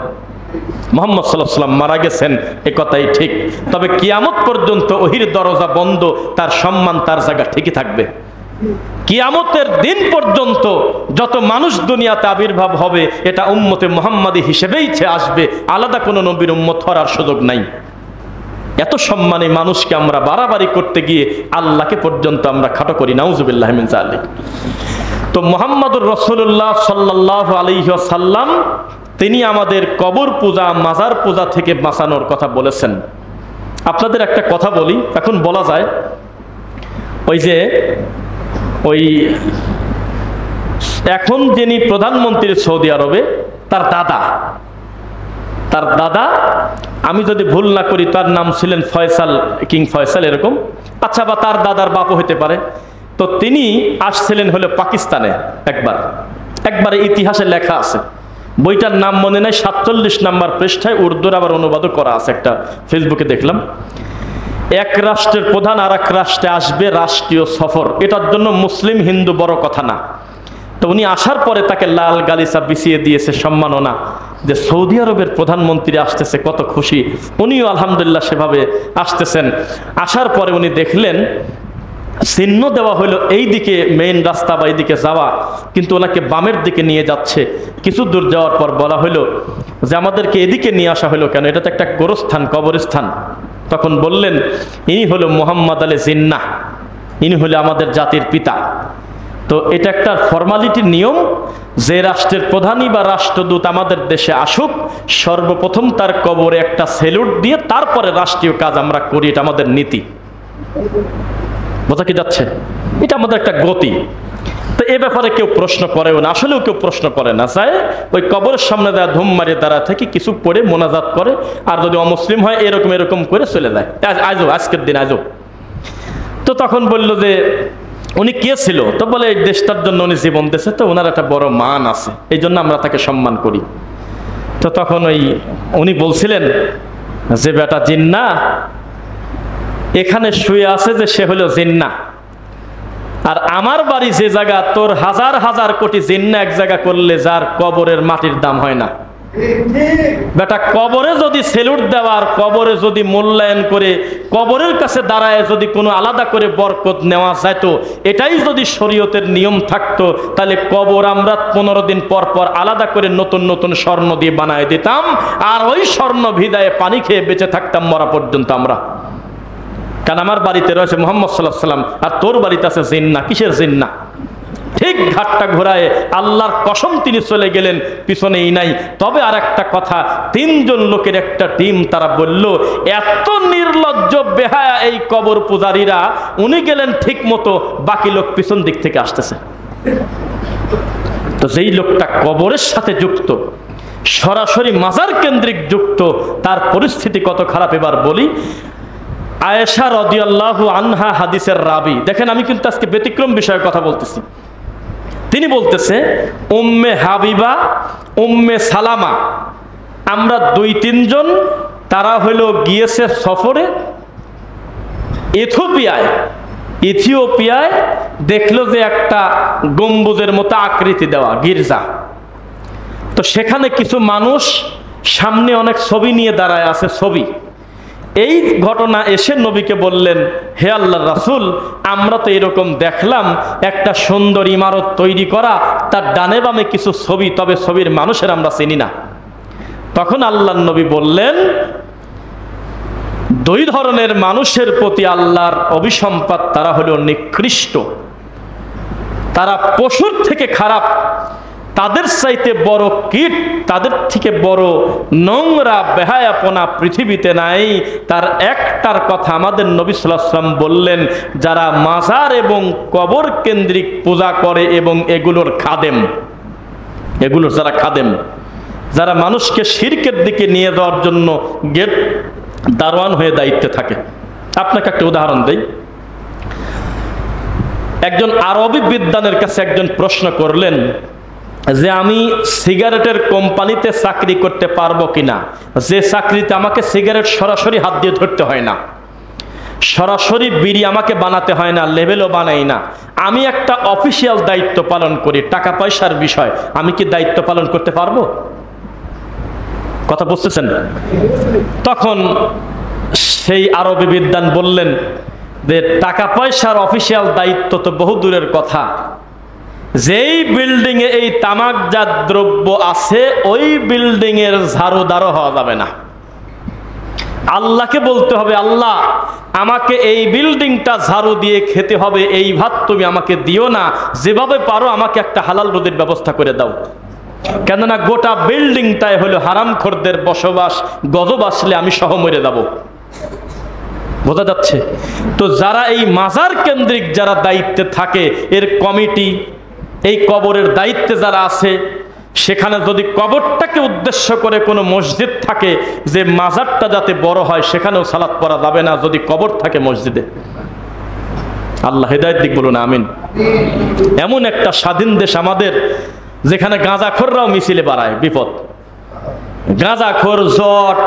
মুহাম্মদ সাল্লাল্লাহু আলাইহি ওয়াসাল্লাম মারা গেছেন, এ কথাই ঠিক, তবে কিয়ামত পর্যন্ত ওহির দরজা বন্ধ, তার সম্মান তার জায়গা ঠিকই থাকবে। কিয়ামতের দিন পর্যন্ত যত মানুষ দুনিয়াতে আবির্ভাব হবে এটা উম্মতে মুহাম্মাদি হিসেবেই আসবে, আলাদা কোনো নবীর উম্মত হওয়ার সুযোগ নাই। এত সম্মানে মানুষকে আমরা বাড়াবাড়ি করতে গিয়ে আল্লাহকে পর্যন্ত আমরা খাটো করি, নাউজুবিল্লাহি মিন যালিক। তো মুহাম্মদুর রাসূলুল্লাহ সাল্লাল্লাহু আলাইহি ওয়াসাল্লাম তিনি আমাদের কবর পূজা, মাজার পূজা থেকে বাঁচানোর কথা বলেছেন। আপনাদের একটা কথা বলি, এখন বলা যায় ওই এখন যিনি প্রধানমন্ত্রী সৌদি আরবে, তার দাদা, আমি যদি ভুল না করি তার নাম ছিলেন ফয়সাল, কিং ফয়সাল এরকম, আচ্ছা, বা তার দাদার বাপও হতে পারে। তো তিনি আসছিলেন হলো পাকিস্তানে একবার ইতিহাসে লেখা আছে, বইটার নাম মনে নাই, 47 নম্বর পৃষ্ঠায় উর্দুর আবার অনুবাদও করা আছে, একটা ফেসবুকে দেখলাম। এক রাষ্ট্রের প্রধান আর এক রাষ্ট্রে আসবে, রাষ্ট্রীয় সফর, এটার জন্য মুসলিম হিন্দু বড় কথা না। তো উনি আসার পরে তাকে লাল গালিচা বিছিয়ে দিয়েছে সম্মাননা, যে সৌদি আরবের প্রধানমন্ত্রী আসতেছে, কত খুশি। উনিও আলহামদুলিল্লাহ সেভাবে আসতেছেন। আসার পরে উনি দেখলেন চিহ্ন দেওয়া হলো এই দিকে মেইন রাস্তা বা এইদিকে যাওয়া, কিন্তু ওনাকে বামের দিকে নিয়ে যাচ্ছে। কিছু দূর যাওয়ার পর বলা হলো যে আমাদেরকে এদিকে নিয়ে আসা হলো কেন, এটা তো একটা গোরস্থান, কবরস্থান। তখন বললেন ইনি হলো মুহাম্মদ আলী জিন্নাহ, ইনি হলো আমাদের জাতির পিতা। তো এটা একটা ফর্মালিটি নিয়ম, যে রাষ্ট্রের প্রধানই বা রাষ্ট্রদূত আমাদের দেশে আসুক, সর্বপ্রথম তার কবরে একটা সেলুট দিয়ে তারপরে রাষ্ট্রীয় কাজ আমরা করি, এটা আমাদের নীতি। বোঝা কি যাচ্ছে? এটা আমাদের একটা গতি। তো এ ব্যাপারে কেউ প্রশ্ন করেও না, আসলেও কেউ প্রশ্ন করে না, চায় ওই কবরের সামনে দেওয়া ধুম মারিয়ে দাঁড়া থেকে কিছু পড়ে মোনাজাত করে, আর যদি অমুসলিম হয় এরকম করে চলে যায়, আজকের দিন আজও। তো তখন বলল যে উনি কে ছিল? তো বলে এই দেশটার জন্য উনি জীবন দিয়েছে, তো ওনার একটা বড় মান আছে, এই জন্য আমরা তাকে সম্মান করি। তো তখন উনি বলছিলেন যে বেটা জিন্না এখানে শুয়ে আছে, যে সে হলো জিন্না, আর আমার বাড়ি যে জায়গা, তোর হাজার হাজার কোটি জিন্না এক জায়গা করলে যার কবরের মাটির দাম হয় না। বেটা কবরে যদি সেলুট দেওয়ার, কবরে যদি মূল্যায়ন করে, কবরের কাছে দাঁড়ায় যদি কোনো আলাদা করে বরকত নেওয়া যেত, এটাই যদি শরীয়তের নিয়ম থাকতো, তাহলে কবর আমরা 15 দিন পর পর আলাদা করে নতুন নতুন স্বর্ণ দিয়ে বানায় দিতাম, আর ওই স্বর্ণ ভিদায় পানি খেয়ে বেঁচে থাকতাম মরা পর্যন্ত আমরা। কারণ আমার বাড়িতে রয়েছে মুহাম্মদ সাল্লাল্লাহু আলাইহি ওয়াসাল্লাম, আর তোর বাড়িতে আছে জিন্না। কিসের জিন্না? ঠিক ঘাটটা ঘোরায় আল্লাহর কসম তিনি চলে গেলেন, পিছনেই নাই। তবে আর একটা কথা, 3 জন লোকের একটা টিম, তারা বলল এত নির্লজ্জ বেহায়া এই কবর পূজারীরা, উনি গেলেন ঠিক মতো, বাকি লোক পিছন দিক থেকে আসতেছে। তো যেই লোকটা কবরের সাথে যুক্ত, সরাসরি মাজার কেন্দ্রিক যুক্ত, তার পরিস্থিতি কত খারাপ এবার বলি। আয়েশা রাদিয়াল্লাহু আনহা হাদিসের রাবি, দেখেন আমি কিন্তু আজকে ব্যতিক্রম বিষয়ে কথা বলতেছি। তিনি বলতেছে উম্মে হাবিবা, উম্মে সালামা, আমরা 2-3 জন, তারা হইল গিয়েছে সফরে ইথিওপিয়ায়, দেখলো যে একটা গম্বুজের মতো আকৃতি দেওয়া গির্জা। তো সেখানে কিছু মানুষ সামনে অনেক ছবি নিয়ে দাঁড়ায় আছে, ছবি। এই ঘটনা এসে নবীকে বললেন, হে আল্লাহর রাসূল, আমরা তো এরকম দেখলাম একটা সুন্দর ইমারত তৈরি করা, তার ডানে বামে কিছু ছবি, তবে ছবির মানুষের আমরা চিনি না। তখন আল্লাহর নবী বললেন, দুই ধরনের মানুষের প্রতি আল্লাহর অভিসম্পাত, তারা হলো নিকৃষ্ট, তারা পশুর থেকে খারাপ, তাদের চাইতে বড় কীট, তাদের থেকে বড় নোংরা বেহায়াপনা পৃথিবীতে নাই। তার একটার কথা আমাদের নবী সাল্লাল্লাহু আলাইহি ওয়াসাল্লাম বললেন, যারা মাজার এবং কবর কেন্দ্রিক পূজা করে এবং এগুলোর খাদেম, এগুলোর যারা খাদেম, যারা মানুষকে শিরকের দিকে নিয়ে যাওয়ার জন্য গেট দারোয়ান হয়ে দায়িত্বে থাকে। আপনাকে একটা উদাহরণ দেই। একজন আরবি বিদ্বানের কাছে একজন প্রশ্ন করলেন যে আমি সিগারেটের কোম্পানিতে চাকরি করতে পারবো কিনা, যে চাকরিতে আমাকে সিগারেট সরাসরি হাত দিয়ে ধরতে হয় না, সরাসরি বিড়ি আমাকে বানাতে হয় না, লেবেলও বানাই না, আমি একটা অফিসিয়াল দায়িত্ব পালন করি, টাকা পয়সার বিষয়, আমি কি দায়িত্ব পালন করতে পারবো? কথা বুঝতেছেন? তখন সেই আরবি বিদ্বান বললেন যে টাকা পয়সার অফিসিয়াল দায়িত্ব তো বহু দূরের কথা, যেই বিল্ডিং এ এই তামাকজাত দ্রব্য আছে ওই বিল্ডিং এর ঝাড়ুদারও হওয়া যাবে না। আল্লাহকে বলতে হবে, আল্লাহ আমাকে এই বিল্ডিংটা ঝাড়ু দিয়ে খেতে হবে, এই ভাত তুমি আমাকে দিও না, যেভাবে পারো আমাকে একটা হালাল রুজির ব্যবস্থা করে দাও। কেননা গোটা বিল্ডিংটাই হলো হারামখোরদের বসবাস, গজব আসলে আমি সহ মরে যাব। বোঝা যাচ্ছে তো? যারা এই মাজার কেন্দ্রিক যারা দায়িত্বে থাকে, এর কমিটি, এই কবরের দায়িত্বে যারা আছে, সেখানে যদি কবরটাকে উদ্দেশ্য করে কোনো মসজিদ থাকে, যে মাজারটা যাতে বড় হয়, সেখানেও সালাত পড়া যাবে না যদি কবর থাকে মসজিদে। আল্লাহ হেদায়েত দিক, বলুন আমিন। এমন একটা স্বাধীন দেশ আমাদের, যেখানে গাঁজাখোররাও মিছিলে বাড়ায়, বিপদ। গাঁজাখোর, জট,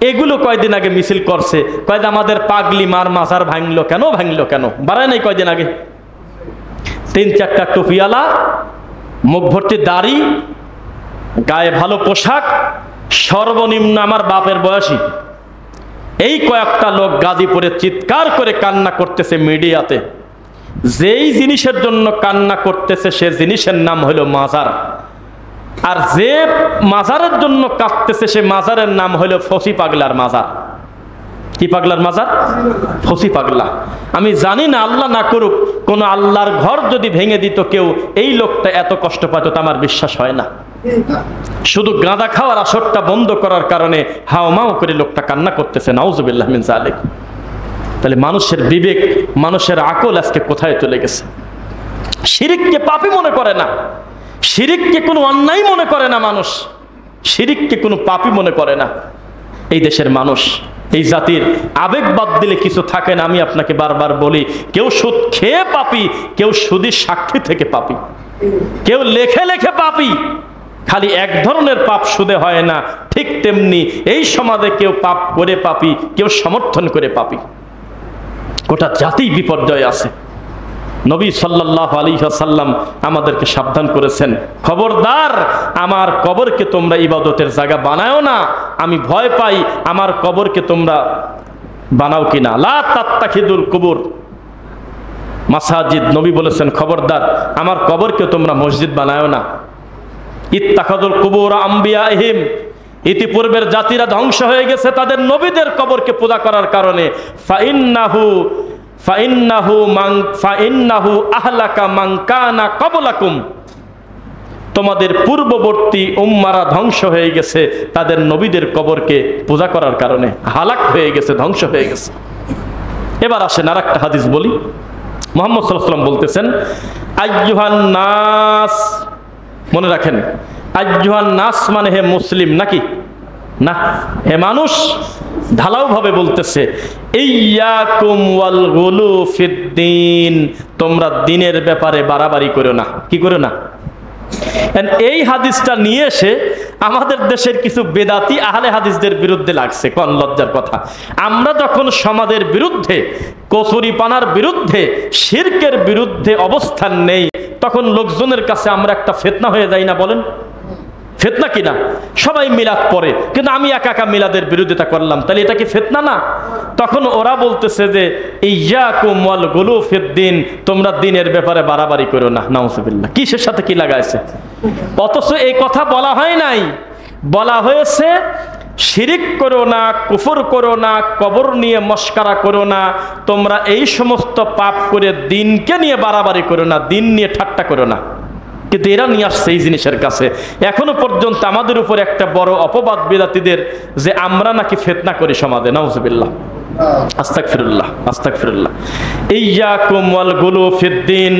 এগুলো কয়দিন আগে মিছিল করছে, কয়দিন আমাদের পাগলি মার মাজার ভাঙলো কেন, ভাঙলো কেন, বাড়ায় নাই কয়দিন আগে? 3-4টা টুপিওয়ালা, মুখ ভর্তি দাড়ি, গায়ে ভালো পোশাক, সর্বনিম্ন আমার বাপের বয়সী, এই কয়েকটা লোক গাজীপুরে চিৎকার করে কান্না করতেছে মিডিয়াতে। যেই জিনিসের জন্য কান্না করতেছে সে জিনিসের নাম হলো মাজার, আর যে মাজারের জন্য কাঁদতেছে সে মাজারের নাম হলো ফসি পাগলার মাজার। কি পাগলার মাজার? ফসি পাগলা। আমি জানি না, আল্লাহ না করুক, কোন আল্লাহর ঘর যদি ভেঙে দিত কেউ, এই লোকটা এত কষ্ট পাইত তা আমার বিশ্বাস হয় না। শুধু গাঁদা খাওয়ার আসরটা বন্ধ করার কারণে হাওমাও করে লোকটা কান্না করতেছে, নাউজুবিল্লাহ মিন যালিক। তাহলে মানুষের বিবেক, মানুষের আকল আজকে কোথায় চলে গেছে? শিরিককে পাপী মনে করে না, শিরিককে কোনো অন্যায় মনে করে না মানুষ, শিরিককে কোনো পাপী মনে করে না। এই দেশের মানুষ, এই জাতির আবেগ বাদ দিলে কিছু থাকে না। আমি আপনাকে বারবার বলি, কেউ সুদ খেয়ে পাপী, কেউ সুদের সাক্ষী থেকে পাপী, কেউ লেখে লেখে পাপী। খালি এক ধরনের পাপ সুদে হয় না, ঠিক তেমনি এই সমাজে কেউ পাপ করে পাপী, কেউ সমর্থন করে পাপী। গোটা জাতি বিপর্যয় আছে। নবী সাল্লাল্লাহু আলাইহি ওয়াসাল্লাম আমাদেরকে সাবধান করেছেন, খবরদার আমার কবরকে তোমরা ইবাদতের জায়গা বানাও না। আমি ভয় পাই আমার কবরকে তোমরা বানাও কিনা। লা তাত্তাখিদুল কুবুর মাসাজিদ। নবী বলেছেন, খবরদার আমার কবরকে তোমরা মসজিদ বানাও না। ইত্তাখাদুল কুবুর আম্বিয়াহিম। ইতিপূর্বের জাতিরা ধ্বংস হয়ে গেছে তাদের নবীদের কবরকে পূজা করার কারণে। ফাইন্নাহু আহলাকা মান কানা ক্বাবলাকুম। তোমাদের পূর্ববর্তী উম্মারা ধ্বংস হয়ে গেছে তাদের নবীদের কবরকে পূজা করার কারণে, হালাক হয়ে গেছে, ধ্বংস হয়ে গেছে। এবার আসেন আর একটা হাদিস বলি। মুহাম্মদ সাল্লাল্লাহু আলাইহি ওয়াসাল্লাম বলতেছেন, আইয়ুহান নাস, মনে রাখেন, আইয়ুহান নাস মানে হে মুসলিম নাকি না, হে মানুষ। ঢালাও ভাবে বলতেছে, ইয়াকুম ওয়াল গুলু ফিদ্দিন, তোমরা দিনের ব্যাপারে বাড়াবাড়ি করো না। কি করো না? এই হাদিসটা নিয়ে এসে আমাদের দেশের কিছু বেদাতি আহলে হাদিসদের বিরুদ্ধে লাগছে। কোন লজ্জার কথা! আমরা যখন সমাজের বিরুদ্ধে, কচুরিপানার বিরুদ্ধে, শিরকের বিরুদ্ধে অবস্থান নেই, তখন লোকজনের কাছে আমরা একটা ফিতনা হয়ে যাই না? বলেন, ফিতনা কিনা? সবাই মিলাদ পড়ে, কিন্তু আমি একা একা মিলাদের বিরোধিতা করলাম, তাহলে এটা কি ফিতনা না? তখন ওরা বলতেছে যে ইয়াকুম ওয়াল গুলু ফিদ্দিন, তোমরা দিনের ব্যাপারে বাড়াবাড়ি করো না। নাউজুবিল্লাহ, কিসের সাথে কি লাগাইছে? অথচ এই কথা বলা হয় নাই, বলা হয়েছে শিরিক করো না, কুফর করো না, কবর নিয়ে মস্কারা করো না, তোমরা এই সমস্ত পাপ করে দিনকে নিয়ে বাড়াবাড়ি করো না, দিন নিয়ে ঠাট্টা করো না। কিন্তু এরা নিয়ে আসছে এই জিনিসের কাছে। এখনো পর্যন্ত আমাদের উপর একটা বড় অপবাদ বিদাতীদের যে আমরা নাকি ফিতনা করি সমাজে। নাউজুবিল্লাহ, আস্তাগফিরুল্লাহ, আস্তাগফিরুল্লাহ। ইয়াকুম ওয়াল গুলু ফিদ্দিন,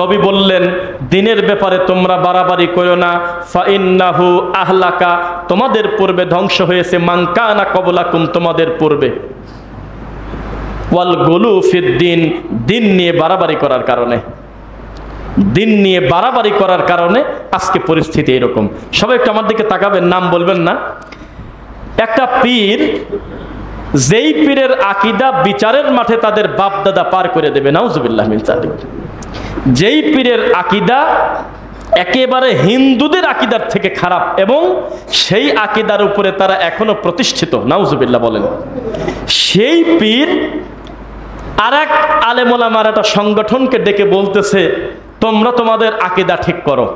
নবী বললেন দিনের ব্যাপারে তোমরা বাড়াবাড়ি করো না। ফাইন্নাহু আহলাকা, তোমাদের পূর্বে ধ্বংস হয়েছে মান কানা ক্বাবলাকুম, তোমাদের পূর্বে। ওয়াল গুলু ফিদ্দিন, দিন নিয়ে বাড়াবাড়ি করার কারণে, দিন নিয়ে বাড়াবাড়ি করার কারণে আজকে পরিস্থিতি এরকম। সবাই একটু আমার দিকে তাকাবেন, নাম বলবেন না। একটা পীর, যেই পীরের আকীদা বিচারের মাঠে তাদের বাপ দাদা পার করে দেবে, নাউজুবিল্লাহ মিন যালিক। যেই পীরের আকীদা একেবারে হিন্দুদের আকীদার থেকে খারাপ এবং সেই আকীদার উপরে তারা এখনো প্রতিষ্ঠিত, নাউজুবিল্লাহ বলেন, সেই পীর আর এক আলেম ওলামার একটা সংগঠনকে ডেকে বলতেছে তোমরা তোমাদের আকীদা ঠিক করো।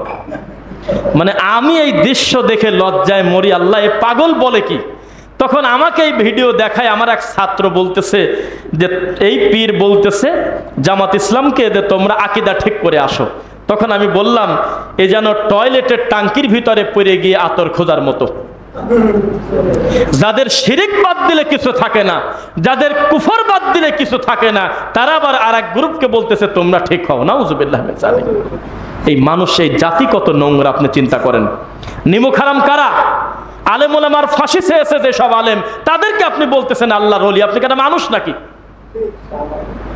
মানে আমি এই দৃশ্য দেখে লজ্জায় মরি, আল্লাহ এ পাগল বলে কি? তখন আমাকে এই ভিডিও দেখায় আমার এক ছাত্র বলতেছে যে এই পীর বলতেছে জামাত ইসলামকে যে তোমরা আকীদা ঠিক করে আসো। তখন আমি বললাম এ যেন টয়লেটের টাঙ্কির ভিতরে পড়ে গিয়ে আতর খোঁজার মতো। যাদের শিরিক বাদ দিলে কিছু থাকে না, যাদের কুফর বাদ দিলে কিছু থাকে না, তারা আবার আর এক গ্রুপকে বলতেছে তোমরা ঠিক হও। নাউজুবিল্লাহ মিন যালিক। এই মানুষ, এই জাতি কত নোংরা আপনি চিন্তা করেন। নিমুখ হারাম কারা? আলেম ওলামার ফাঁসি চেয়েছে যে সব আলেম, তাদেরকে আপনি বলতেছেন আল্লাহর ওলি। আপনি কেন মানুষ নাকি?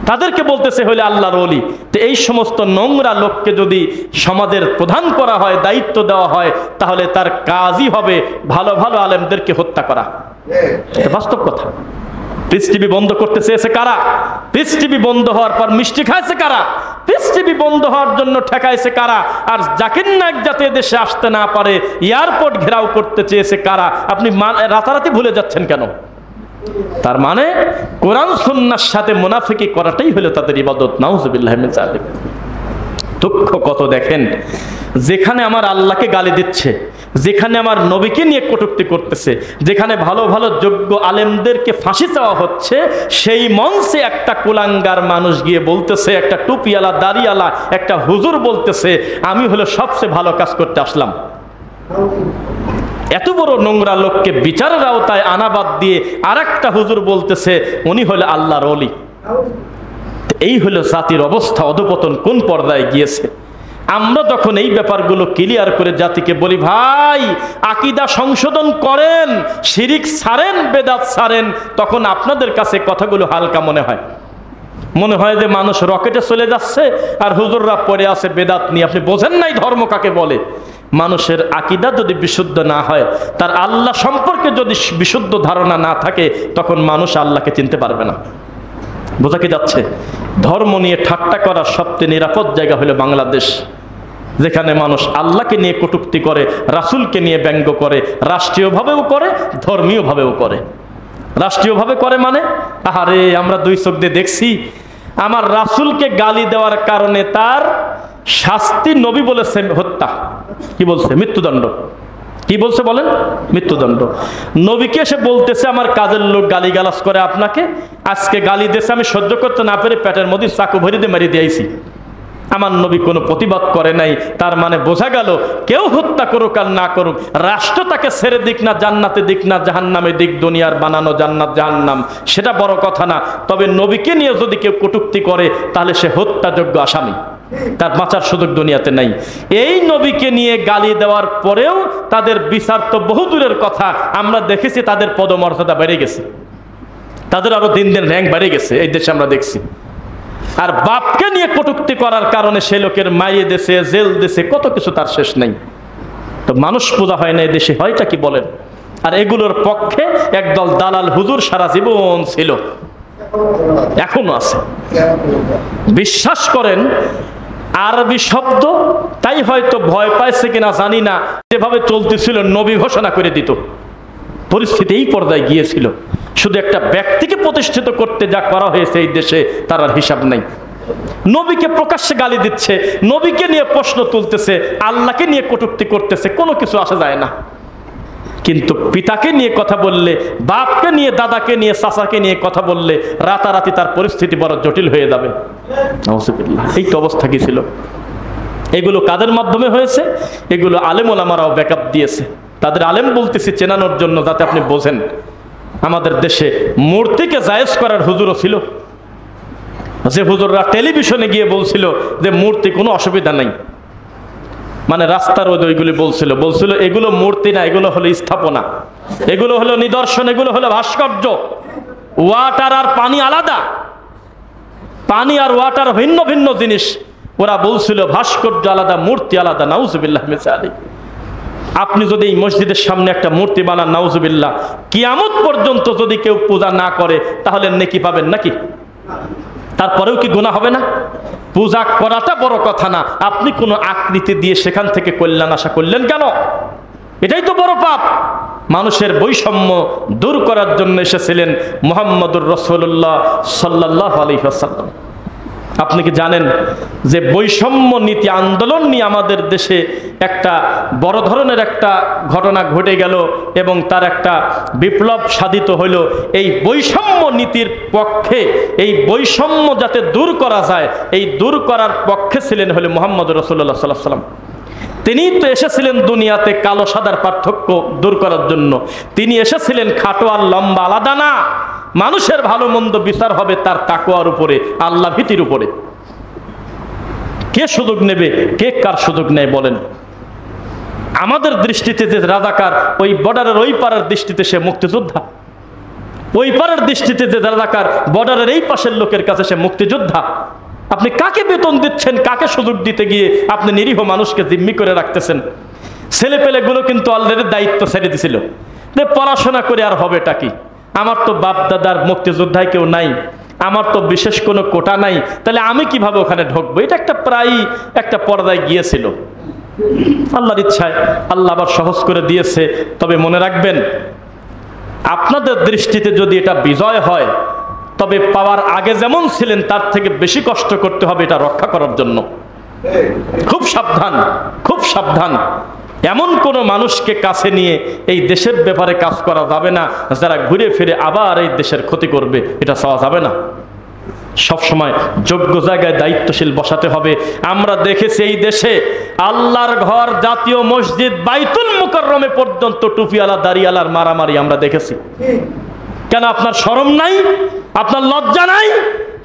তাদেরকে বলতেছে হইলে আল্লাহর ওলি। তো এই সমস্ত নোংরা লোককে যদি সমাজের প্রধান করা হয়, দায়িত্ব দেওয়া হয়, তাহলে তার কাজই হবে ভালো ভালো আলেমদেরকে হত্যা করা। এটা বাস্তব কথা। পিস টিভি বন্ধ করতে চেয়েছে কারা? পিস টিভি বন্ধ হওয়ার পর মিষ্টি খাইছে কারা? পিস টিভি বন্ধ হওয়ার জন্য ঠেকাইছে কারা? আর জাকির নায়েক যাতে দেশে আসতে না পারে এয়ারপোর্ট ঘেরাও করতে চেয়েছে কারা? আপনি রাতারাতি ভুলে যাচ্ছেন কেন? তার মানে কোরআন সুন্নাহর সাথে মুনাফিকি করাটাই হলো তাদের ইবাদত। নাউজুবিল্লাহ মিন যালিক। দুঃখ কত দেখেন, যেখানে আমার আল্লাহকে গালি দিচ্ছে, যেখানে আমার নবীকে নিয়ে কটূক্তি করতেছে, যেখানে ভালো ভালো যোগ্য আলেমদেরকে ফাঁসি চাওয়া হচ্ছে, সেই মঞ্চে একটা কুলাঙ্গার মানুষ গিয়ে বলতেছে, একটা টুপিওয়ালা দাড়িওয়ালা একটা হুজুর বলতেছে আমি হলো সবচেয়ে ভালো কাজ করতে আসলাম। এত বড় নোংরা লোককে বিচারের আওতায় আনা বাদ দিয়ে আর একটা হুজুর বলতেছে উনি হলো আল্লাহর ওলি। এই হলো জাতির অবস্থা, অধপতন কোন পর্যায়ে গিয়েছে। আমরা যখন এই ব্যাপারগুলো ক্লিয়ার করে জাতিকে বলি ভাই আকীদা সংশোধন করেন, শিরিক ছাড়েন, বেদাত ছাড়েন, তখন আপনাদের কাছে কথাগুলো হালকা মনে হয়। মনে হয় যে মানুষ রকেটে চলে যাচ্ছে আর হুজুররা পড়ে আছে বেদাত নিয়ে। আপনি বোঝেন নাই ধর্ম কাকে বলে। মানুষের আকীদা যদি বিশুদ্ধ না হয়, তার আল্লাহ সম্পর্কে যদি বিশুদ্ধ ধারণা না থাকে, তখন মানুষ আল্লাহকে চিনতে পারবে না। বোঝা কি যাচ্ছে? ধর্ম নিয়ে ঠাট্টা করার সবচেয়ে নিরাপদ জায়গা হলো বাংলাদেশ, যেখানে মানুষ আল্লাহকে নিয়ে কটূক্তি করে, রাসূলকে নিয়ে ব্যঙ্গ করে, রাষ্ট্রীয়ভাবেও করে, ধর্মীয়ভাবেও করে। রাষ্ট্রীয়ভাবে করে মানে, আরে আমরা দুই চোখ দিয়ে দেখছি আমার রাসূলকে গালি দেওয়ার কারণে তার শাস্তি নবী বলেছে হত্যা। কি বলছে? মৃত্যুদণ্ড। কি বলছে বলেন? মৃত্যুদণ্ড। নবীকে এসে বলতেছে আমার কাজের লোক গালিগালাজ করে আপনাকে, আজকে গালি দিয়েছে, আমি সহ্য করতে না পেরে পেটের মধ্যে চাকু ভরি দিয়ে মারি দিয়েছি। আমার নবী কোনো প্রতিবাদ করে নাই। তার মানে বোঝা গেল কেউ হত্যা করুক আর না করুক, রাষ্ট্র তাকে ছেড়ে দিক না জান্নাতে দিক না জাহান্নামে দিক, দুনিয়ার বানানো জান্নাত জাহান্নাম সেটা বড় কথা না। তবে নবীকে নিয়ে যদি কেউ কটূক্তি করে তাহলে সে হত্যাযোগ্য আসামি, তার বাঁচার সুযোগ দুনিয়াতে নাই। এই নবীকে নিয়ে গালি দেওয়ার পরেও তাদের বিচার তো বহু দূরের কথা, আমরা দেখেছি তাদের পদমর্যাদা বেড়ে গেছে, তাদের আরো দিন দিন র্যাঙ্ক বেড়ে গেছে এই দেশে আমরা দেখছি। আর বাপকে নিয়ে কটূক্তি করার কারণে সে লোকের মাইয়ে দেশে, জেল দেশে, কত কিছু তার শেষ নেই। তো মানুষ পূজা হয় না এই দেশে, হয়টা কি বলেন? আর এগুলোর পক্ষে একদল দালাল হুজুর সারা জীবন ছিল, এখনো আছে। বিশ্বাস করেন আরবি শব্দ, তাই হয়তো ভয় পাইছে কিনা জানি না, যেভাবে চলতেছিল নবী ঘোষণা করে দিত। পরিস্থিতি এই পর্যায়ে গিয়েছিল। শুধু একটা ব্যক্তিকে প্রতিষ্ঠিত করতে যা করা হয়েছে এই দেশে, তার আর হিসাব নাই। নবীকে প্রকাশ্যে গালি দিচ্ছে, নবীকে নিয়ে প্রশ্ন তুলতেছে, আল্লাহকে নিয়ে কটূক্তি করতেছে, কোনো কিছু আসা যায় না। কিন্তু পিতাকে নিয়ে কথা বললে, বাপকে নিয়ে, দাদাকে নিয়ে, চাচাকে নিয়ে কথা বললে রাতারাতি তার পরিস্থিতি বড় জটিল হয়ে যাবে। এই তো অবস্থা কি ছিল। এগুলো কাদের মাধ্যমে হয়েছে? এগুলো আলেম ওলামারাও ব্যাকআপ দিয়েছে। তাদের আলেম বলতেছি চেনানোর জন্য, যাতে আপনি বোঝেন। আমাদের দেশে মূর্তিকে জায়েজ করার হুজুরও ছিল, যে হুজুররা টেলিভিশনে গিয়ে বলছিল যে মূর্তি কোনো অসুবিধা নাই। মানে রাস্তার ওইগুলি বলছিল এগুলো মূর্তি না, এগুলো হলো স্থাপনা, এগুলো হলো নিদর্শন, এগুলো হলো ভাস্কর্য। ওয়াটার আর পানি আলাদা, পানি আর ওয়াটার ভিন্ন ভিন্ন জিনিস। ওরা বলছিল ভাস্কর্য আলাদা, মূর্তি আলাদা। নাউজুবিল্লাহ মিন যালিক। আপনি যদি এই মসজিদের সামনে একটা মূর্তি বানান, নাউজুবিল্লাহ, কিয়ামত পর্যন্ত যদি কেউ পূজা না করে তাহলে নেকি পাবেন নাকি? তারপরেও কি গুনাহ হবে না? পূজা করাটা বড় কথা না, আপনি কোনো আকৃতি দিয়ে সেখান থেকে কল্যাণ আশা করলেন কেন? এটাই তো বড় পাপ। মানুষের বৈষম্য দূর করার জন্য এসেছিলেন মুহাম্মদুর রাসূলুল্লাহ সাল্লাল্লাহু আলাইহি ওয়াসাল্লাম। আপনি কি জানেন যে বৈষম্য নীতি আন্দোলন নিয়ে আমাদের দেশে একটা বড় ধরনের একটা ঘটনা ঘটে গেল এবং তার একটা বিপ্লব সাধিত হইল। এই বৈষম্য নীতির পক্ষে, এই বৈষম্য যাতে দূর করা যায়, এই দূর করার পক্ষে ছিলেন হলে মুহাম্মদুর রাসূলুল্লাহ সাল্লাল্লাহু আলাইহি ওয়াসাল্লাম। তিনি তো এসেছিলেন দুনিয়াতে কালো সাদার পার্থক্য দূর করার জন্য। তিনি এসেছিলেন খাটো আর লম্বা আলাদা না, মানুষের ভালো মন্দ বিচার হবে তার তাকওয়ার উপরে, আল্লাহ ভীতির উপরে। কে সুযোগ নেবে, কে কার সুযোগ নেয় বলেন? আমাদের দৃষ্টিতে যে রাজাকার, ওই বর্ডারের ওই পারের দৃষ্টিতে সে মুক্তিযোদ্ধা। ওই পারের দৃষ্টিতে যে রাজাকার, বর্ডারের এই পাশের লোকের কাছে সে মুক্তিযোদ্ধা। আপনি কাকে বেতন দিচ্ছেন, কাকে সুযোগ দিতে গিয়ে আপনি নিরীহ মানুষকে জিম্মি করে রাখতেছেন? ছেলেপেলেগুলো কিন্তু অলরেডি দায়িত্ব ছেড়ে দিছিল যে পড়াশোনা করে আর হবেটা কি, আমার তো বাপ দাদার মুক্তিযোদ্ধায় কেউ নাই, আমার তো বিশেষ কোনো কোটা নাই, তাহলে আমি কিভাবে ওখানে ঢুকবো? এটা একটা প্রায় একটা পর্যায়ে গিয়েছিল। আল্লাহর ইচ্ছায় আল্লাহ আবার সহজ করে দিয়েছে। তবে মনে রাখবেন, আপনাদের দৃষ্টিতে যদি এটা বিজয় হয়, তবে পাওয়ার আগে যেমন ছিলেন তার থেকে বেশি কষ্ট করতে হবে এটা রক্ষা করার জন্য। খুব সাবধান, খুব সাবধান। এমন কোন মানুষকে কাছে নিয়ে এই দেশের ব্যাপারে কাজ করা যাবে না যারা ঘুরে ফিরে আবার এই দেশের ক্ষতি করবে, এটা চাওয়া যাবে না। সবসময় যোগ্য জায়গায় দায়িত্বশীল বসাতে হবে। আমরা দেখেছি এই দেশে আল্লাহর ঘর, জাতীয় মসজিদ, বাইতুল মুকাররমে পর্যন্ত টুপিওয়ালা দাড়িওয়ালার মারামারি আমরা দেখেছি। কেন আপনার শরম নাই? আপনার লজ্জা নাই?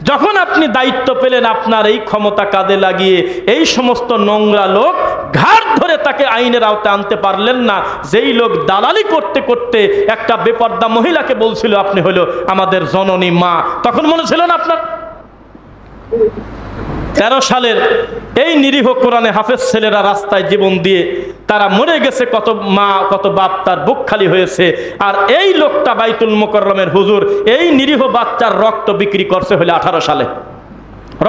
যখন আপনি দায়িত্ব পেলেন, আপনার এই ক্ষমতা কাঁধে লাগিয়ে এই সমস্ত নোংরা লোক ঘাট ধরে তাকে আইনের আওতায় আনতে পারলেন না। যেই লোক দালালি করতে করতে একটা বেপর্দা মহিলাকে বলছিল আপনি হলো আমাদের জননী মা, তখন মনে ছিল না আপনার? 13 সালের এই নিরীহ কোরআনে হাফেজ ছেলেরা রাস্তায় জীবন দিয়ে তারা মরে গেছে, কত মা কত বাপ তার বুক খালি হয়েছে। আর এই লোকটা বাইতুল মুকাররমের হুজুর এই নিরীহ বাচ্চার রক্ত বিক্রি করছে হলে 18 সালে।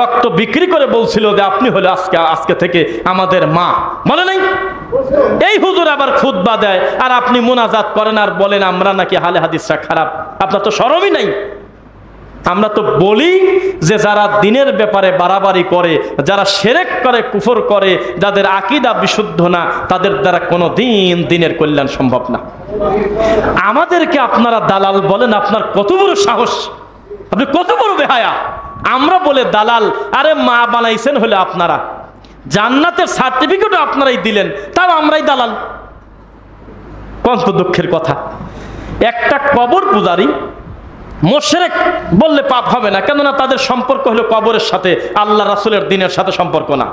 রক্ত বিক্রি করে বলছিল যে আপনি হলে আজকে থেকে আমাদের মা, মনে নাই? এই হুজুর আবার খুতবা দেয় আর আপনি মুনাজাত করেন আর বলেন আমরা নাকি হালে হাদিসটা খারাপ। আপনার তো শরমই নাই। আমরা তো বলি যে যারা দিনের ব্যাপারে বাড়াবাড়ি করে, যারা শিরক করে, কুফর করে, যাদের আকীদা বিশুদ্ধ না, তাদের দ্বারা কোনো দিনের কল্যাণ সম্ভব না। আমাদেরকে আপনারা দালাল বলেন, আপনার কত বড় সাহস, আপনি কত বড় বেহায়া। আমরা বলে দালাল, আরে মা বানাইছেন হলে আপনারা, জান্নাতের সার্টিফিকেটও আপনারাই দিলেন, তাও আমরাই দালাল। কত দুঃখের কথা। একটা কবর পূজারী মুশরিক বললে পাপ হবে না, কেননা তাদের সম্পর্ক হলো কবরের সাথে, আল্লাহ রাসূলের দ্বীনের সাথে সম্পর্ক না।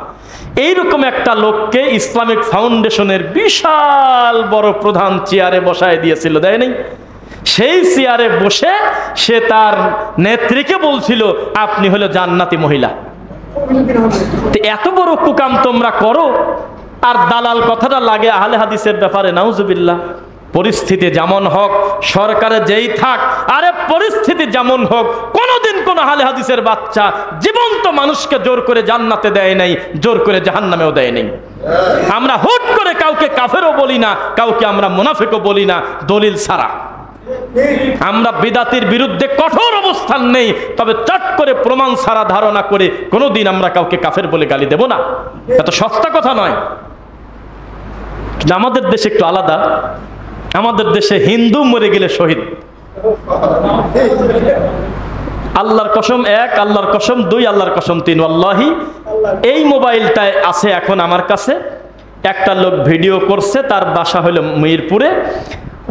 এইরকম একটা লোককে ইসলামিক ফাউন্ডেশনের বিশাল বড় প্রধান চেয়ারে বসায় দিয়েছিল, দেয় নাই? সেই চেয়ারে বসে সে তার নেত্রীকে বলছিল আপনি হলো জান্নাতি মহিলা। এত বড় কুকাম তোমরা করো, আর দালাল কথাটা লাগে আহলে হাদিসের ব্যাপারে। নাউজুবিল্লাহ। পরিস্থিতি যেমন হোক, সরকারে যেই থাক, আরে পরিস্থিতি যেমন হোক, কোনোদিন কোন আহলে হাদিসের বাচ্চা জীবন জীবন্ত মানুষকে জোর করে জান্নাতে দেয় নাই, জোর করে জাহান্নামেও দেয় নাই। আমরা হুট করে কাউকে কাফেরও বলি না, কাউকে আমরা মুনাফিকও বলি না দলিল ছাড়া। আমরা বিদাতির বিরুদ্ধে কঠোর অবস্থান নেই, তবে চট করে প্রমাণ ছাড়া ধারণা করে কোনোদিন আমরা কাউকে কাফের বলে গালি দেব না। এত সস্তা কথা নয়। আমাদের দেশে একটু আলাদা। আমাদের দেশে হিন্দু মরে গেলে শহীদ। আল্লাহর কসম এক, আল্লাহর কসম দুই, আল্লাহর কসম তিন, আল্লাহি এই মোবাইলটায় আছে এখন আমার কাছে। একটা লোক ভিডিও করছে, তার বাসা হলো মিরপুরে।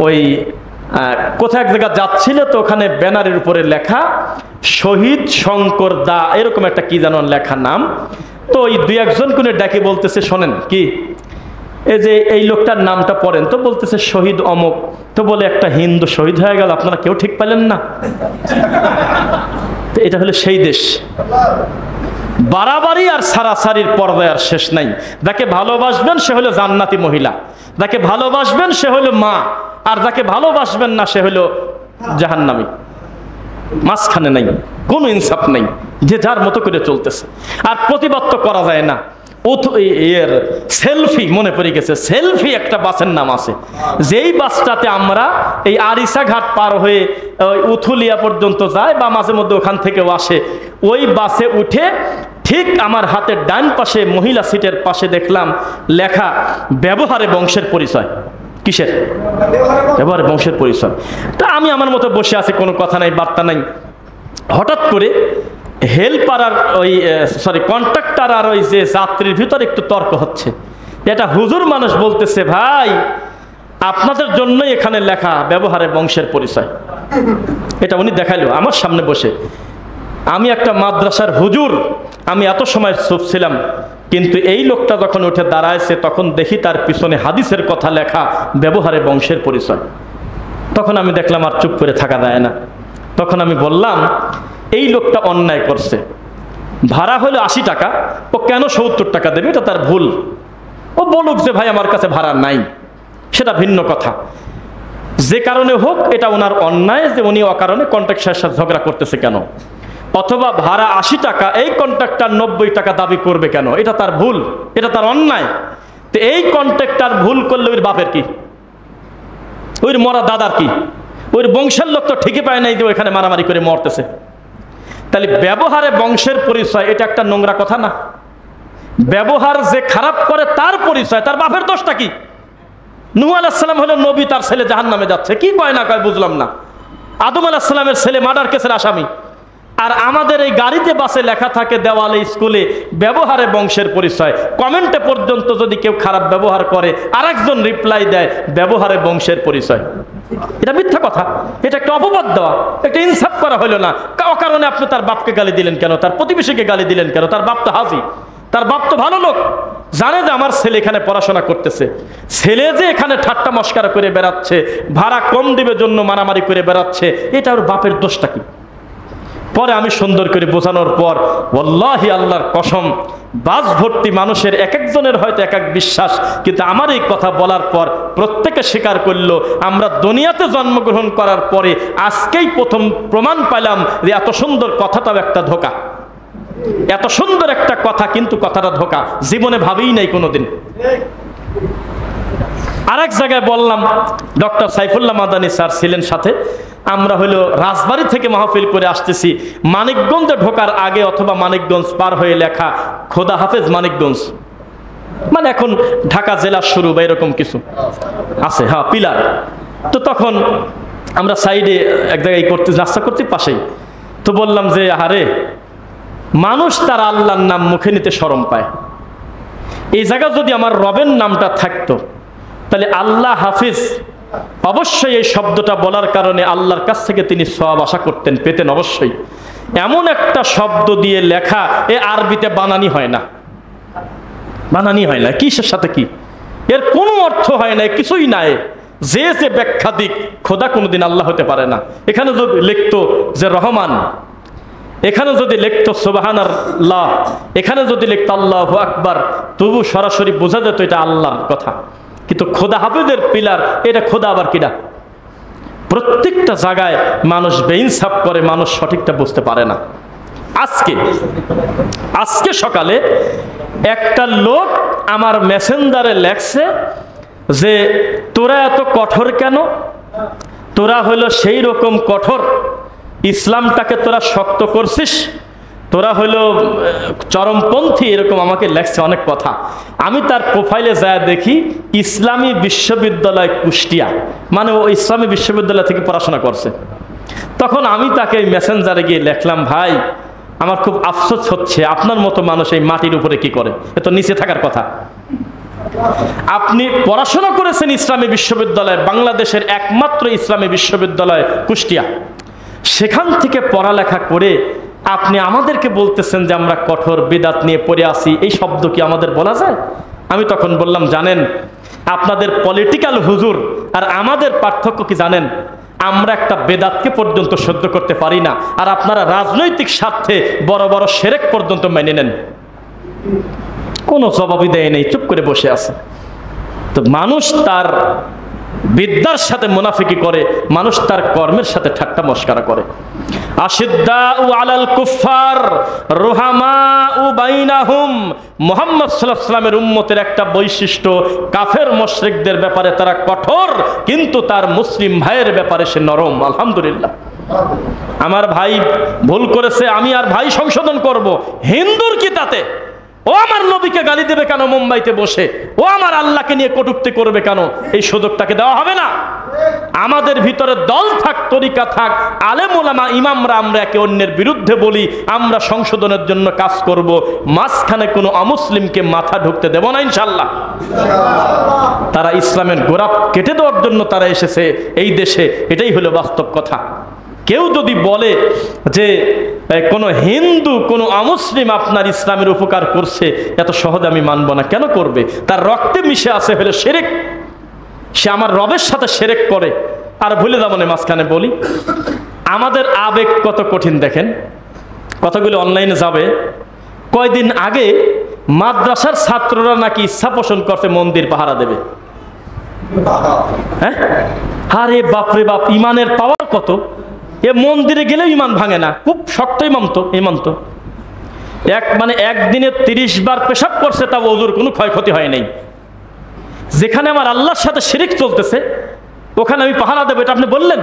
ওই কোথাও এক জায়গা যাচ্ছিল, তো ওখানে ব্যানারের উপরে লেখা শহীদ শঙ্কর দা, এরকম একটা কি যেন লেখা নাম। তো ওই দুই একজন কোনে ডাকে বলতেছে, শোনেন কি এই যে এই লোকটার নামটা পড়েন, তো বলতেছে শহীদ অমুক। তো বলে একটা হিন্দু শহীদ হয়ে গেল, আপনারা কেউ ঠিক পেলেন না? তো এটা হলো সেই দেশ। বাড়াবাড়ি আর সারাসারির পর্দায় আর শেষ নাই। যাকে ভালোবাসবেন সে হলো জান্নাতি মহিলা, যাকে ভালোবাসবেন সে হলো মা, আর যাকে ভালোবাসবেন না সে হলো জাহান্নামী। মাঝখানে নাই, কোনো ইনসাফ নাই, যে যার মতো করে চলতেছে। আর প্রতিবাদ তো করা যায় না। সেলফি মনে পড়ে গেছে, সেলফি একটা বাসের নাম আছে, যেই বাসটাতে আমরা এই আরিসা ঘাট পার হয়ে ওই উথুলিয়া পর্যন্ত যায়, বা মাঝে মধ্যে ওখান থেকেও আসে। ওই বাসে উঠে ঠিক আমার হাতের ডান পাশে মহিলা সিটের পাশে দেখলাম লেখা ব্যবহারে বংশের পরিচয়। কিসের ব্যবহারে বংশের পরিচয়? তা আমি আমার মতো বসে আছি, কোনো কথা নাই, বার্তা নাই। হঠাৎ করে হেল্পার আর ওই কন্ট্রাক্টর আর ওই যে যাত্রীর ভিতর একটু তর্ক হচ্ছে। এটা হুজুর মানুষ বলতেছে, ভাই আপনাদের জন্যই এখানে লেখা ব্যবহারে বংশের পরিচয়। এটা উনি দেখাইলো আমার সামনে বসে। আমি একটা মাদ্রাসার হুজুর, আমি এত সময় চুপ ছিলাম, কিন্তু এই লোকটা যখন উঠে দাঁড়াইছে তখন দেখি তার পিছনে হাদিসের কথা লেখা ব্যবহারে বংশের পরিচয়। তখন আমি দেখলাম আর চুপ করে থাকা যায় না। তখন আমি বললাম, এই লোকটা অন্যায় করছে, ভাড়া হলো 80 টাকা, ও কেন 70 টাকা দেবে? এটা তার ভুল। ও বলুক যে ভাই আমার কাছে ভাড়া নাই, সেটা ভিন্ন কথা। যে কারণে হোক, এটা ওনার অন্যায় যে উনি অকারণে কন্ট্রাক্টরের সাথে ঝগড়া করতেছে কেন। অথবা ভাড়া 80 টাকা, এই কন্ট্রাক্টর 90 টাকা দাবি করবে কেন? এটা তার ভুল, এটা তার অন্যায়। তো এই কন্ট্রাক্টর ভুল করলে ওর বাপের কি, ওর মরা দাদার কি? ওর বংশের লোক তো ঠিকই পায় নাই যে ওইখানে মারামারি করে মরতেছে। তাহলে ব্যবহারে বংশের পরিচয়, এটা একটা নোংরা কথা না? ব্যবহার যে খারাপ করে তার পরিচয়, তার বাপের দোষটা কি? নূহ আলাইহিস সালাম হলো নবী, তার ছেলে জাহান্নামে যাচ্ছে, কি কয় না কয় বুঝলাম না। আদম আলাইহিস সালামের ছেলে মার্ডার কেসের আসামি। আর আমাদের এই গাড়িতে বাসে লেখা থাকে, দেওয়ালে স্কুলে ব্যবহারে বংশের পরিচয়। কমেন্টে পর্যন্ত যদি কেউ খারাপ ব্যবহার করে, আরেকজন রিপ্লাই দেয় ব্যবহারে বংশের পরিচয়। এটা মিথ্যা কথা, এটা একটা অপবাদ দেওয়া, একটা ইনসাফ করা হলো না। অকারণে আপনি তার বাপকে গালি দিলেন কেন? তার প্রতিবেশীকে গালি দিলেন কেন? তার বাপ তো হাজি, তার বাপ তো ভালো লোক, জানে যে আমার ছেলে এখানে পড়াশোনা করতেছে। ছেলে যে এখানে ঠাট্টা মস্কারা করে বেড়াচ্ছে, ভাড়া কম দিবে জন্য মারামারি করে বেড়াচ্ছে, এটা ওর বাপের দোষটা কি? পরে আমি সুন্দর করে বোঝানোর পর, ওয়াল্লাহি আল্লাহর কসম, বাস ভর্তি মানুষের এক একজনের হয়তো এক এক বিশ্বাস, কিন্তু আমার এই কথা বলার পর প্রত্যেকে স্বীকার করলো, আমরা দুনিয়াতে জন্মগ্রহণ করার পরে আজকেই প্রথম প্রমাণ পেলাম যে এত সুন্দর কথাটাও একটা ধোঁকা। এত সুন্দর একটা কথা, কিন্তু কথাটা ধোঁকা, জীবনে ভাবেই নাই কোনোদিন। আরেক জায়গায় বললাম, ডক্টর সাইফুল্লাহ মাদানী স্যার ছিলেন সাথে। আমরা হলো রাজবাড়ী থেকে মাহফিল করে আসতেছি, মানিকগঞ্জে ঢোকার আগে অথবা মানিকগঞ্জ পার হয়ে লেখা খোদা হাফেজ মানিকগঞ্জ, মানে এখন ঢাকা জেলা শুরু বা এরকম কিছু আছে, হ্যাঁ পিলার। তো তখন আমরা সাইডে এক জায়গায় করতে রাস্তা করতে পাশেই, তো বললাম যে আরে মানুষ তার আল্লাহর নাম মুখে নিতে শরম পায়, এই জায়গায় যদি আমার রবের নামটা থাকতো তাহলে আল্লাহ হাফিজ অবশ্যই এই শব্দটা বলার কারণে আল্লাহর কাছ থেকে তিনি সওয়াব আশা করতেন, পেতেন অবশ্যই। এমন একটা শব্দ দিয়ে লেখা, এ আরবিতে বানানি হয় না, বানানি হয় না, কিসের সাথে কি, এর কোনো অর্থ হয় না, কিছুই নাই। যে যে ব্যাখ্যা দিক, খোদা কোনোদিন আল্লাহ হতে পারে না। এখানে যদি লিখতো যে রহমান, এখানে যদি লিখতো সুবহানাল্লাহ, এখানে যদি লিখতো আল্লাহু আকবার, তবু সরাসরি বোঝা যেত এটা আল্লাহর কথা। কিন্তু খোদা হাফেজের পিলার, এটা খোদা আবার কিনা? প্রত্যেকটা জায়গায় মানুষ বেইনসাফ করে, মানুষ সঠিকটা বুঝতে পারে না। আজকে সকালে একটা লোক আমার মেসেঞ্জারে লেখছে যে তোরা এত কঠোর কেন, তোরা হইল সেই রকম কঠোর, ইসলামটাকে তোরা শক্ত করছিস, তোরা হইল চরমপন্থী, এরকম আমাকে লেখছে অনেক কথা। আমি তার প্রোফাইলে যা দেখি ইসলামী বিশ্ববিদ্যালয় কুষ্টিয়া, মানে ও ইসলামী বিশ্ববিদ্যালয় থেকে পড়াশোনা করছে। তখন আমি তাকে মেসেঞ্জারে গিয়ে লিখলাম, ভাই আমার খুব আফসোস হচ্ছে, আপনার মতো মানুষ এই মাটির উপরে কি করে, এ তো নিচে থাকার কথা। আপনি পড়াশোনা করেছেন ইসলামী বিশ্ববিদ্যালয়, বাংলাদেশের একমাত্র ইসলামী বিশ্ববিদ্যালয় কুষ্টিয়া, সেখান থেকে পড়ালেখা করে আপনি আমাদেরকে বলতেছেন যে আমরা কঠোর, বিদাত নিয়ে পড়ে আসি, এই শব্দ কি আমাদের বলা যায়? আমি তখন বললাম, জানেন আপনাদের পলিটিক্যাল হুজুর আর আমাদের পার্থক্য কি জানেন? আমরা একটা বেদাতকে পর্যন্ত সহ্য করতে পারি না, আর আপনারা রাজনৈতিক স্বার্থে বড় বড় শিরক পর্যন্ত মেনে নেন। কোনো জবাবই দেয় নেই, চুপ করে বসে আছে। তো মানুষ তার বিদ্যার সাথে মুনাফিকি করে, মানুষ তার কর্মের সাথে ঠাট্টা মস্করা করে। আশিদ্দাউ আলাল কুফার রুহামাউ বাইনাহুম, মুহাম্মদ সাল্লাল্লাহু আলাইহি ওয়াসাল্লামের উম্মতের একটা বৈশিষ্ট্য, কাফের মুশরিকদের ব্যাপারে তারা কঠোর, কিন্তু তার মুসলিম ভাইয়ের ব্যাপারে সে নরম। আলহামদুলিল্লাহ, আমার ভাই ভুল করেছে, আমি আর ভাই সংশোধন করব। হিন্দুর কি তাতে? ও আমার নবীকে গালি দেবে কেন মুম্বাইতে বসে? ও আমার আল্লাহকে নিয়ে কটূক্তি করবে কেন? এই সুযোগটাকে দেওয়া হবে না। আমাদের ভিতরে দল থাক, তরিকা থাক, আলেম ওলামা ইমামরা, আমরা একে অন্যের বিরুদ্ধে বলি, আমরা সংশোধনের জন্য কাজ করব। মাঝখানে কোনো অমুসলিমকে মাথা ঢুকতে দেব না ইনশাআল্লাহ। তারা ইসলামের গোড়াপ কেটে দেওয়ার জন্য তারা এসেছে এই দেশে, এটাই হলো বাস্তব কথা। কেউ যদি বলে যে কোনো হিন্দু, কোনো অমুসলিম আপনার ইসলামের উপকার করছে, এত সহজে আমি মানব না। কেন করবে? তার রক্তে মিশে আছে হলো শিরক, সে আমার রবের সাথে শিরক করে। আর ভুলে যাবো না, মাঝখানে বলি, আমাদের আবেগ কত কঠিন দেখেন। কতগুলো অনলাইনে যাবে, কয়দিন আগে মাদ্রাসার ছাত্ররা নাকি ইচ্ছা পোষণ করতে মন্দির পাহারা দেবে। হ্যাঁ, আরে বাপরে বাপ, ইমানের পাওয়ার কত! এ মন্দিরে গেলেও ইমান ভাঙে না, খুব শক্ত ইমান তো। একদিনে 30 বার পেশাব করছে, তা ওযুর কোনো ক্ষয়ক্ষতি হয় নাই। যেখানে আমার আল্লাহর সাথে শিরক চলতেছে ওখানে আমি পাহারা দেবো, এটা আপনি বললেন?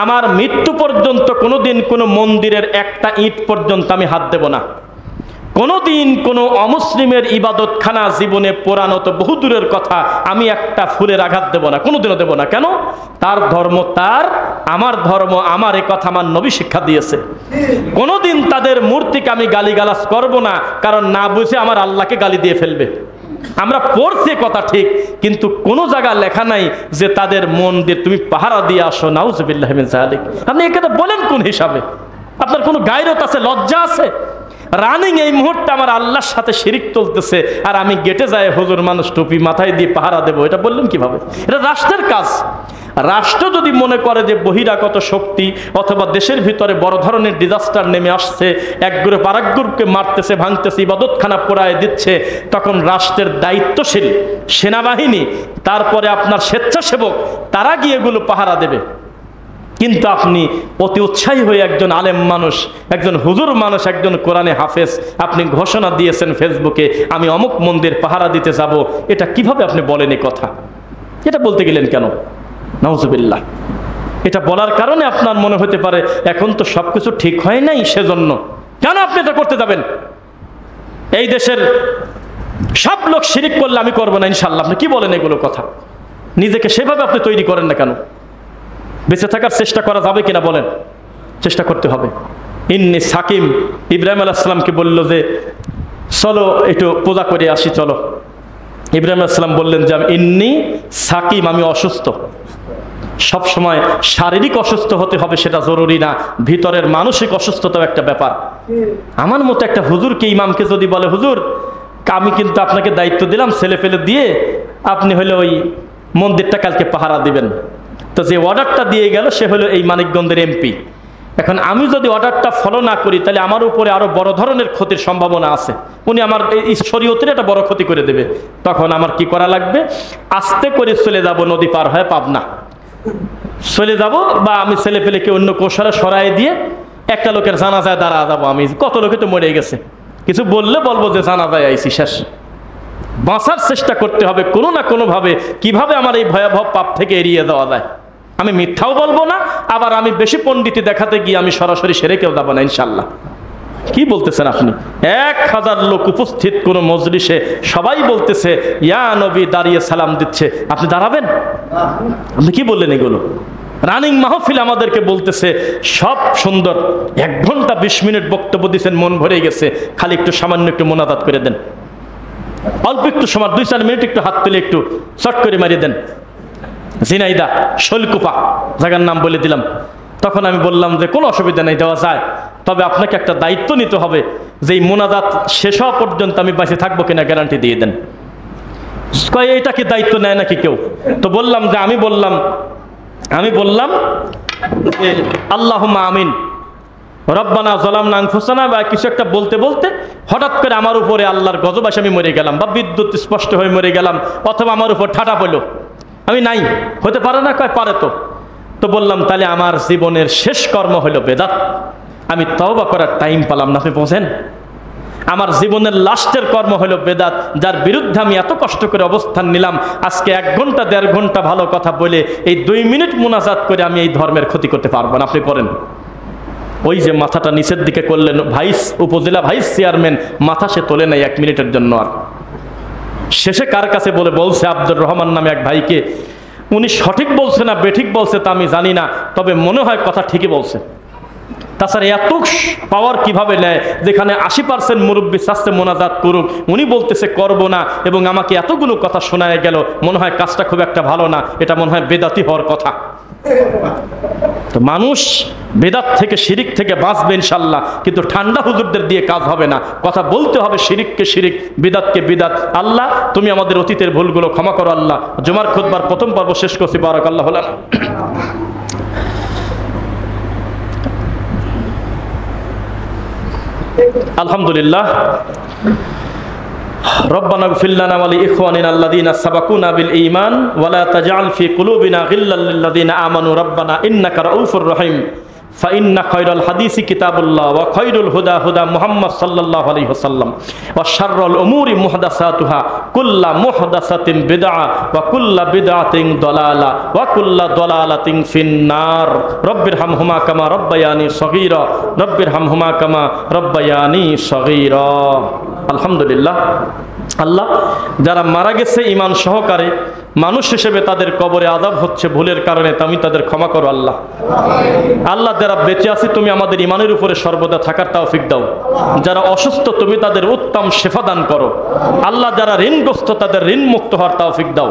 আমার মৃত্যু পর্যন্ত কোনোদিন কোনো মন্দিরের একটা ইট পর্যন্ত আমি হাত দেব না। কোনোদিন কোনো অমুসলিমের ইবাদতখানা জীবনে পোড়ানো তো বহু দূরের কথা, আমি একটা ফুলের আঘাত দেব না, কোনোদিনও দেব না। কেন? তার ধর্ম তার, আমার ধর্ম আমার, এ কথা আমার নবী শিক্ষা দিয়েছে। কোনোদিন তাদের মূর্তিকে আমি গালিগালাজ করব না, কারণ না বুঝে আমার আল্লাহকে গালি দিয়ে ফেলবে। আমরা পড়ছি কথা ঠিক, কিন্তু কোনো জায়গা লেখা নাই যে তাদের মন্দির তুমি পাহারা দিয়ে আসো। নাউজুবিল্লাহ মিন যালিক। আপনি একে তো বলেন কোন হিসাবে? আপনার কোনো গায়রত আছে, লজ্জা আছে? রানিং এই মুহূর্তে আমার আল্লাহর সাথে শিরিক চলতেছে, আর আমি গেটে যাই হুজুর মানুষ টুপি মাথায় দিয়ে পাহারা দেবো, এটা বললেন কিভাবে? এটা রাষ্ট্রের কাজ। রাষ্ট্র যদি মনে করে যে বহিরাগত শক্তি অথবা দেশের ভিতরে বড় ধরনের ডিজাস্টার নেমে আসছে, এক গ্রুপ আরেক গ্রুপকে মারতেছে, ভাঙতেছে, ইবাদতখানা পোড়ায় দিচ্ছে, তখন রাষ্ট্রের দায়িত্বশীল সেনাবাহিনী, তারপরে আপনার স্বেচ্ছাসেবক, তারা গিয়ে এগুলো পাহারা দেবে। কিন্তু আপনি অতি উৎসাহী হয়ে একজন আলেম মানুষ, একজন হুজুর মানুষ, একজন কোরআনে হাফেজ, আপনি ঘোষণা দিয়েছেন ফেসবুকে আমি অমুক মন্দির পাহারা দিতে যাব। এটা কিভাবে আপনি বলেন এই কথা? এটা বলতে গেলেন কেন? নাউজুবিল্লাহ। এটা বলার কারণে আপনার মনে হতে পারে এখন তো সবকিছু ঠিক হয় নাই, সেজন্য কেন আপনি এটা করতে যাবেন? এই দেশের সব লোক শিরিক করলে আমি করবো না ইনশাল্লাহ। আপনি কি বলেন এগুলো কথা? নিজেকে সেভাবে আপনি তৈরি করেন না কেন? বেঁচে থাকার চেষ্টা করা যাবে কিনা বলেন? চেষ্টা করতে হবে। ইন্নি সাকিম, ইব্রাহিম আলাইহিস সালামকে বলল যে চলো একটু পূজা করে আসি, চলো। ইব্রাহিম আলাইহিস সালাম বললেন যে ইন্নি সাকিম, আমি অসুস্থ। সব সময় শারীরিক অসুস্থ হতে হবে সেটা জরুরি না, ভিতরের মানসিক অসুস্থতাও একটা ব্যাপার। আমার মতো একটা হুজুরকে, ইমামকে যদি বলে হুজুর আমি কিন্তু আপনাকে দায়িত্ব দিলাম, ছেলে ফেলে দিয়ে আপনি হলে ওই মন্দিরটা কালকে পাহারা দিবেন, তো যে অর্ডারটা দিয়ে গেল সে হলো এই মানিকগঞ্জের এমপি। এখন আমি যদি অর্ডারটা ফলো না করি তাহলে আমার উপরে আরো বড় ধরনের ক্ষতির সম্ভাবনা আছে। উনি আমার এই শরীয়তের একটা বড় ক্ষতি করে দেবে। তখন আমার কি করা লাগবে? আস্তে করে চলে যাব, নদী পার হয়ে পাবনা চলে যাব, বা আমি ছেলে পেলেকে অন্য কৌশলে সরাই দিয়ে একটা লোকের জানাজায় দাঁড়া যাবো আমি, কত লোকে তো মরে গেছে, কিছু বললে বলবো যে জানাজায় আইছি, শেষ। বাঁচার চেষ্টা করতে হবে কোনো না কোনোভাবে, কিভাবে আমার এই ভয়াবহ পাপ থেকে এড়িয়ে দেওয়া যায়। আমি মিথ্যাও বলবো না, আবার আমি বেশি পণ্ডিতি দেখাতে গিয়ে আমি সরাসরি সেরেকেও যাবো না ইনশাল্লাহ। কি বলতেছেন আপনি? 1000 লোক উপস্থিত কোন মজলিসে, সবাই বলতেছে ইয়া নবী, দাঁড়িয়ে সালাম দিচ্ছে, আপনি দাঁড়াবেন? আপনি কি বললেন এগুলো? রানিং মাহফিল আমাদেরকে বলতেছে সব সুন্দর, 1 ঘন্টা 20 মিনিট বক্তব্য দিচ্ছেন, মন ভরে গেছে, খালি একটু সামান্য একটু মোনাজাত করে দেন, অল্প একটু সময় 2-4 মিনিট একটু হাত তুলে একটু শর্ট করে মারিয়ে দেন। ঝিনাইদা শৈলকুপা জায়গার নাম বলে দিলাম। তখন আমি বললাম যে কোনো অসুবিধা নেই, দেওয়া যায়, তবে আপনাকে একটা দায়িত্ব নিতে হবে যে এই মোনাজাত শেষ হওয়া পর্যন্ত আমি বাঁচে থাকবো কিনা গ্যারান্টি দিয়ে দেন। এইটা কি দায়িত্ব নেয় নাকি কেউ? তো বললাম যে আমি বললাম যে আল্লাহুম্মা আমিন, রব্বানা যালামনা আনফুসানা বা কিছু একটা বলতে বলতে হঠাৎ করে আমার উপরে আল্লাহর গজব আসে, আমি মরে গেলাম, বা বিদ্যুৎ স্পষ্ট হয়ে মরে গেলাম, অথবা আমার উপর ঠাটা পড়লো, আমি নাই, হতে পারে না? কয় পারে তো। তো বললাম তাহলে আমার জীবনের শেষ কর্ম হলো বেদাত, আমি তওবা করার টাইম পেলাম না। আপনি বোঝেন, আমার জীবনের লাস্টের কর্ম হলো বেদাত, যার বিরুদ্ধে আমি এত কষ্ট করে অবস্থান নিলাম। আজকে 1 ঘন্টা 1.5 ঘন্টা ভালো কথা বলে এই 2 মিনিট মুনাজাত করে আমি এই ধর্মের ক্ষতি করতে পারবো না। আপনি করেন। ওই যে মাথাটা নিচের দিকে করলেন, উপজেলা ভাইস চেয়ারম্যান মাথা সে তোলে নাই 1 মিনিটের জন্য। আর শেষে কার কাছে বলছে আব্দুর রহমান নামে এক ভাইকে, উনি সঠিক বলছে না বেঠিক বলছে তা আমি জানি না, তবে মনে হয় কথা ঠিকই বলছে। তাছাড়া এত পাওয়ার কিভাবে নেয়, যেখানে 80% মুরব্বী শাস্তে মোনাজাত করুক, উনি বলতেছে করব না, এবং আমাকে এতগুলো কথা শোনায় গেল, মনে হয় কাজটা খুব একটা ভালো না, এটা মনে হয় বেদাতি হওয়ার কথা। তো মানুষ বেদাত থেকে শিরিক থেকে বাঁচবে ইনশাল্লাহ, কিন্তু ঠান্ডা হুজুরদের দিয়ে কাজ হবে না। কথা বলতে হবে শিরিককে শিরিক, বিদাতকে বিদাত। আল্লাহ তুমি আমাদের অতীতের ভুলগুলো ক্ষমা করো আল্লাহ। জুমার খুতবার প্রথম পর্ব শেষ করছি, বারাকাল্লাহু লানা। আলহামদুলিল্লাহ। ربنا اغفر لنا ولإخواننا الذين سبقونا بالإيمان ولا تجعل في قلوبنا غلا للذين آمنوا ربنا إنك رؤوف رحيم فإن خير الحديث كتاب الله وخير الهدى هدى محمد صلى الله عليه وسلم وشر الأمور محدثاتها كل محدثة بدعة وكل بدعة ضلالة وكل ضلالة في النار رب ارحمهما كما ربياني صغيرا رب ارحمهما كما ربياني صغيرا আলহামদুলিল্লাহ। আল্লাহ যারা মারা গেছে ঈমান সহকারে, মানুষ হিসেবে তাদের কবরে আযাব হচ্ছে ভুলের কারণে, তুমি তাদের ক্ষমা করো আল্লাহ। আল্লাহ যারা বেঁচে আছে তুমি আমাদের ঈমানের উপরে সর্বদা থাকার তৌফিক দাও। যারা অসুস্থ তুমি তাদের উত্তম শিফা দান করো আল্লাহ। যারা ঋণগ্রস্ত তাদের ঋণ মুক্ত হওয়ার তৌফিক দাও।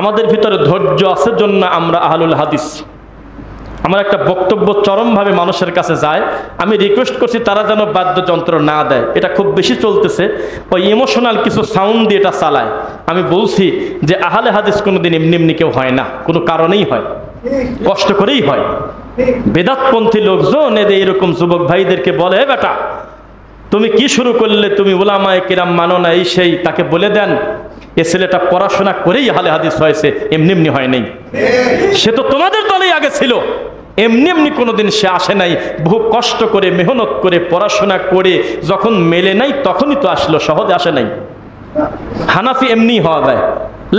আমাদের ভিতরে ধৈর্য আছে জন্য আমরা আহলুল হাদিস। আমার একটা বক্তব্য চরমভাবে মানুষের কাছে যায়, আমি রিকোয়েস্ট করছি তারা যেন বাদ্যযন্ত্র না দেয়, এটা খুব বেশি চলতেছে, ওই ইমোশনাল কিছু সাউন্ড দিয়ে এটা চালায়। আমি বলছি যে আহলে হাদিস কোনোদিন এমনি এমনি কেউ হয় না, কোনো কারণেই হয়, কষ্ট করেই হয়। বেদাতপন্থী লোকজন এদের এরকম যুবক ভাইদেরকে বলে, বেটা তুমি কি শুরু করলে, তুমি উলামায়ে কিরাম মানো না, এই সেই, তাকে বলে দেন এ ছেলেটা পড়াশোনা করেই আহলে হাদিস হয়েছে, এমনি এমনি হয় নাই। সে তো তোমাদের দলেই আগে ছিল, এমনি এমনি কোনোদিন সে আসে নাই, বহু কষ্ট করে মেহনত করে পড়াশোনা করে যখন মেলে নাই তখনই তো আসলো, সহজে আসে নাই। হানাফি এমনি হওয়া যায়,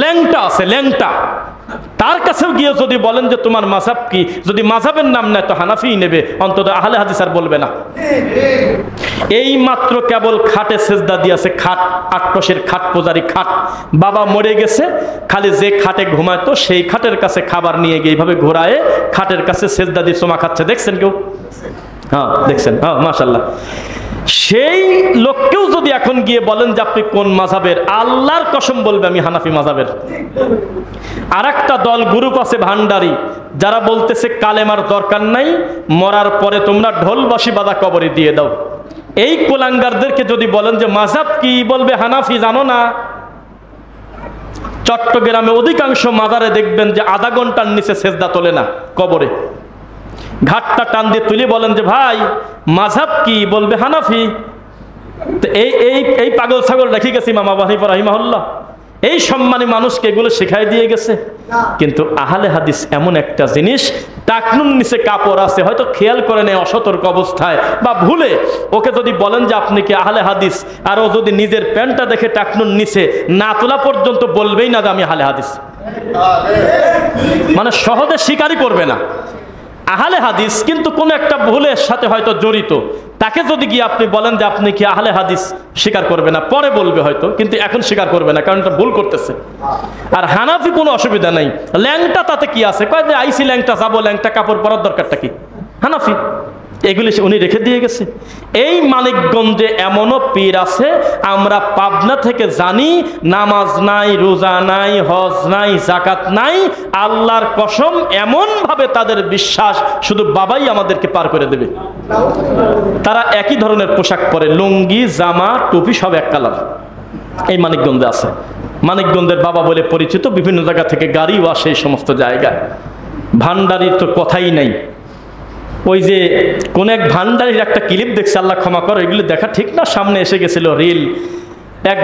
ল্যাংটা আছে ল্যাংটা, তার কাছেও গিয়ে যদি বলেন যে তোমার মাযহাব কি, যদি মাযহাবের নাম নেয় তো হানাফিই নেবে, অন্তত আহলে হাদিস আর বলবে না। এই মাত্র কেবল খাটে সেজদা দিয়েছে, খাট আটপশের খাট পূজারি খাট, বাবা মরে গেছে, খালি যে খাটে ঘুমাইতো সেই খাটের কাছে খাবার নিয়ে গিয়ে এইভাবে ঘোরায় খাটের কাছে সেজদা দিয়ে চুমা খাচ্ছে, দেখছেন কেউ? হ্যাঁ দেখছেন, হ্যাঁ মাশাআল্লাহ। সেই লোককেও যদি এখন গিয়ে বলেন যে আপনি কোন মাযহাবের, আল্লাহর কসম বলবে আমি হানাফি মাযহাবের। আর একটা দল গ্রুপ আছে ভান্ডারি, যারা বলতেছে কালেমার দরকার নাই, মরার পরে তোমরা ঢোলবাসী বাদা কবরে দিয়ে দাও। এই কুলাঙ্গারদেরকে যদি বলেন যে মাযহাব কি, বলবে হানাফি, জানো না? চট্টগ্রামে অধিকাংশ মাজারে দেখবেন যে আধা ঘন্টার নিচে সেজদা তোলে না কবরে, ঘাটটা টান দিয়ে তুলে বলেন যে ভাই মাযহাব কি, বলবে হানাফি। তো এই পাগল ছাগল রেখে গেছে ইমাম আবু হানিফা রাহিমাহুল্লাহ, এই সম্মানী মানুষকে এগুলো শেখাই দিয়ে গেছে। কিন্তু আহলে হাদিস এমন একটা জিনিস টাকনুর নিচে কাপড় আছে, হয়তো খেয়াল করে নেয় অসতর্ক অবস্থায় বা ভুলে, ওকে যদি বলেন যে আপনি কি আহলে হাদিস, আর ও যদি নিজের প্যান্টটা দেখে টাকনুর নিচে না তোলা পর্যন্ত বলবেই না যে আমি আহলে হাদিস, মানে সহজে স্বীকারই করবে না আহলে হাদিস, কিন্তু কোন একটা ভুলের সাথে হয়তো জড়িত, তাকে যদি গিয়ে আপনি বলেন যে আপনি কি আহলে হাদিস, স্বীকার করবে না, পরে বলবে হয়তো, কিন্তু এখন স্বীকার করবে না, কারণ এটা ভুল করতেছে। আর হানাফি কোনো অসুবিধা নাই, ল্যাংটা তাতে কি আছে, কয় যে আইসি ল্যাংটা যাবো, ল্যাংটা কাপড় পরার দরকারটা কি, হানাফি এগুলি উনি রেখে দিয়ে গেছে। এই মানিকগঞ্জে এমনও পীর আছে, আমরা পাবনা থেকে জানি, নামাজ নাই, রোজা নাই, হজ নাই, জাকাত নাই, আল্লাহর কসম এমন ভাবে তাদের বিশ্বাস শুধু বাবাই আমাদেরকে পার করে দেবে। তারা একই ধরনের পোশাক পরে, লুঙ্গি, জামা, টুপি সব এক কালার। এই মানিকগঞ্জে আছে, মানিকগঞ্জের বাবা বলে পরিচিত, বিভিন্ন জায়গা থেকে গাড়িও আসে এই সমস্ত জায়গায়। ভান্ডারির তো কথাই নাই। ওই যে কোন এক ভান্ডারির একটা ক্লিপ দেখছে, আল্লাহ ক্ষমা করো, এগুলি দেখা ঠিক না, সামনে এসে গেছিল রিল, এক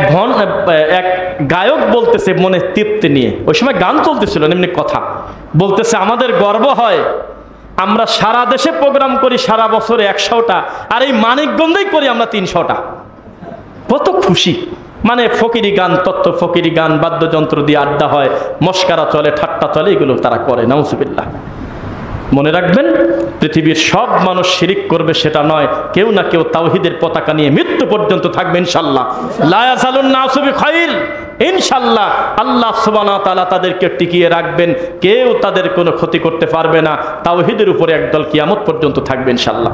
গায়ক বলতেছে মনে তৃপ্তি নিয়ে, ওই সময় গান চলতেছিল, এমনি কথা বলতেছে, আমাদের গর্ব হয়, আমরা সারা দেশে প্রোগ্রাম করি সারা বছরে 100টা, আর এই মানিকগঞ্জেই করি আমরা 300টা। কত খুশি, মানে ফকিরি গান, তত্ত্ব ফকিরি গান, বাদ্যযন্ত্র দিয়ে আড্ডা হয়, মস্কারা চলে, ঠাট্টা চলে, এগুলো তারা করে। নাউজুবিল্লাহ। মনে রাখবেন, পৃথিবীর সব মানুষ শিরিক করবে সেটা নয়, কেউ না কেউ তাওহীদের পতাকা নিয়ে মৃত্যু পর্যন্ত থাকবে ইনশাআল্লাহ। লা ইয়াজালুন নাসু বিখাইর, ইনশাআল্লাহ আল্লাহ সুবহানাহু ওয়া তাআলা তাদেরকে টিকিয়ে রাখবেন, কেউ তাদের কোনো ক্ষতি করতে পারবে না, তাওহীদের উপরে একদল কিয়ামত পর্যন্ত থাকবে ইনশাআল্লাহ।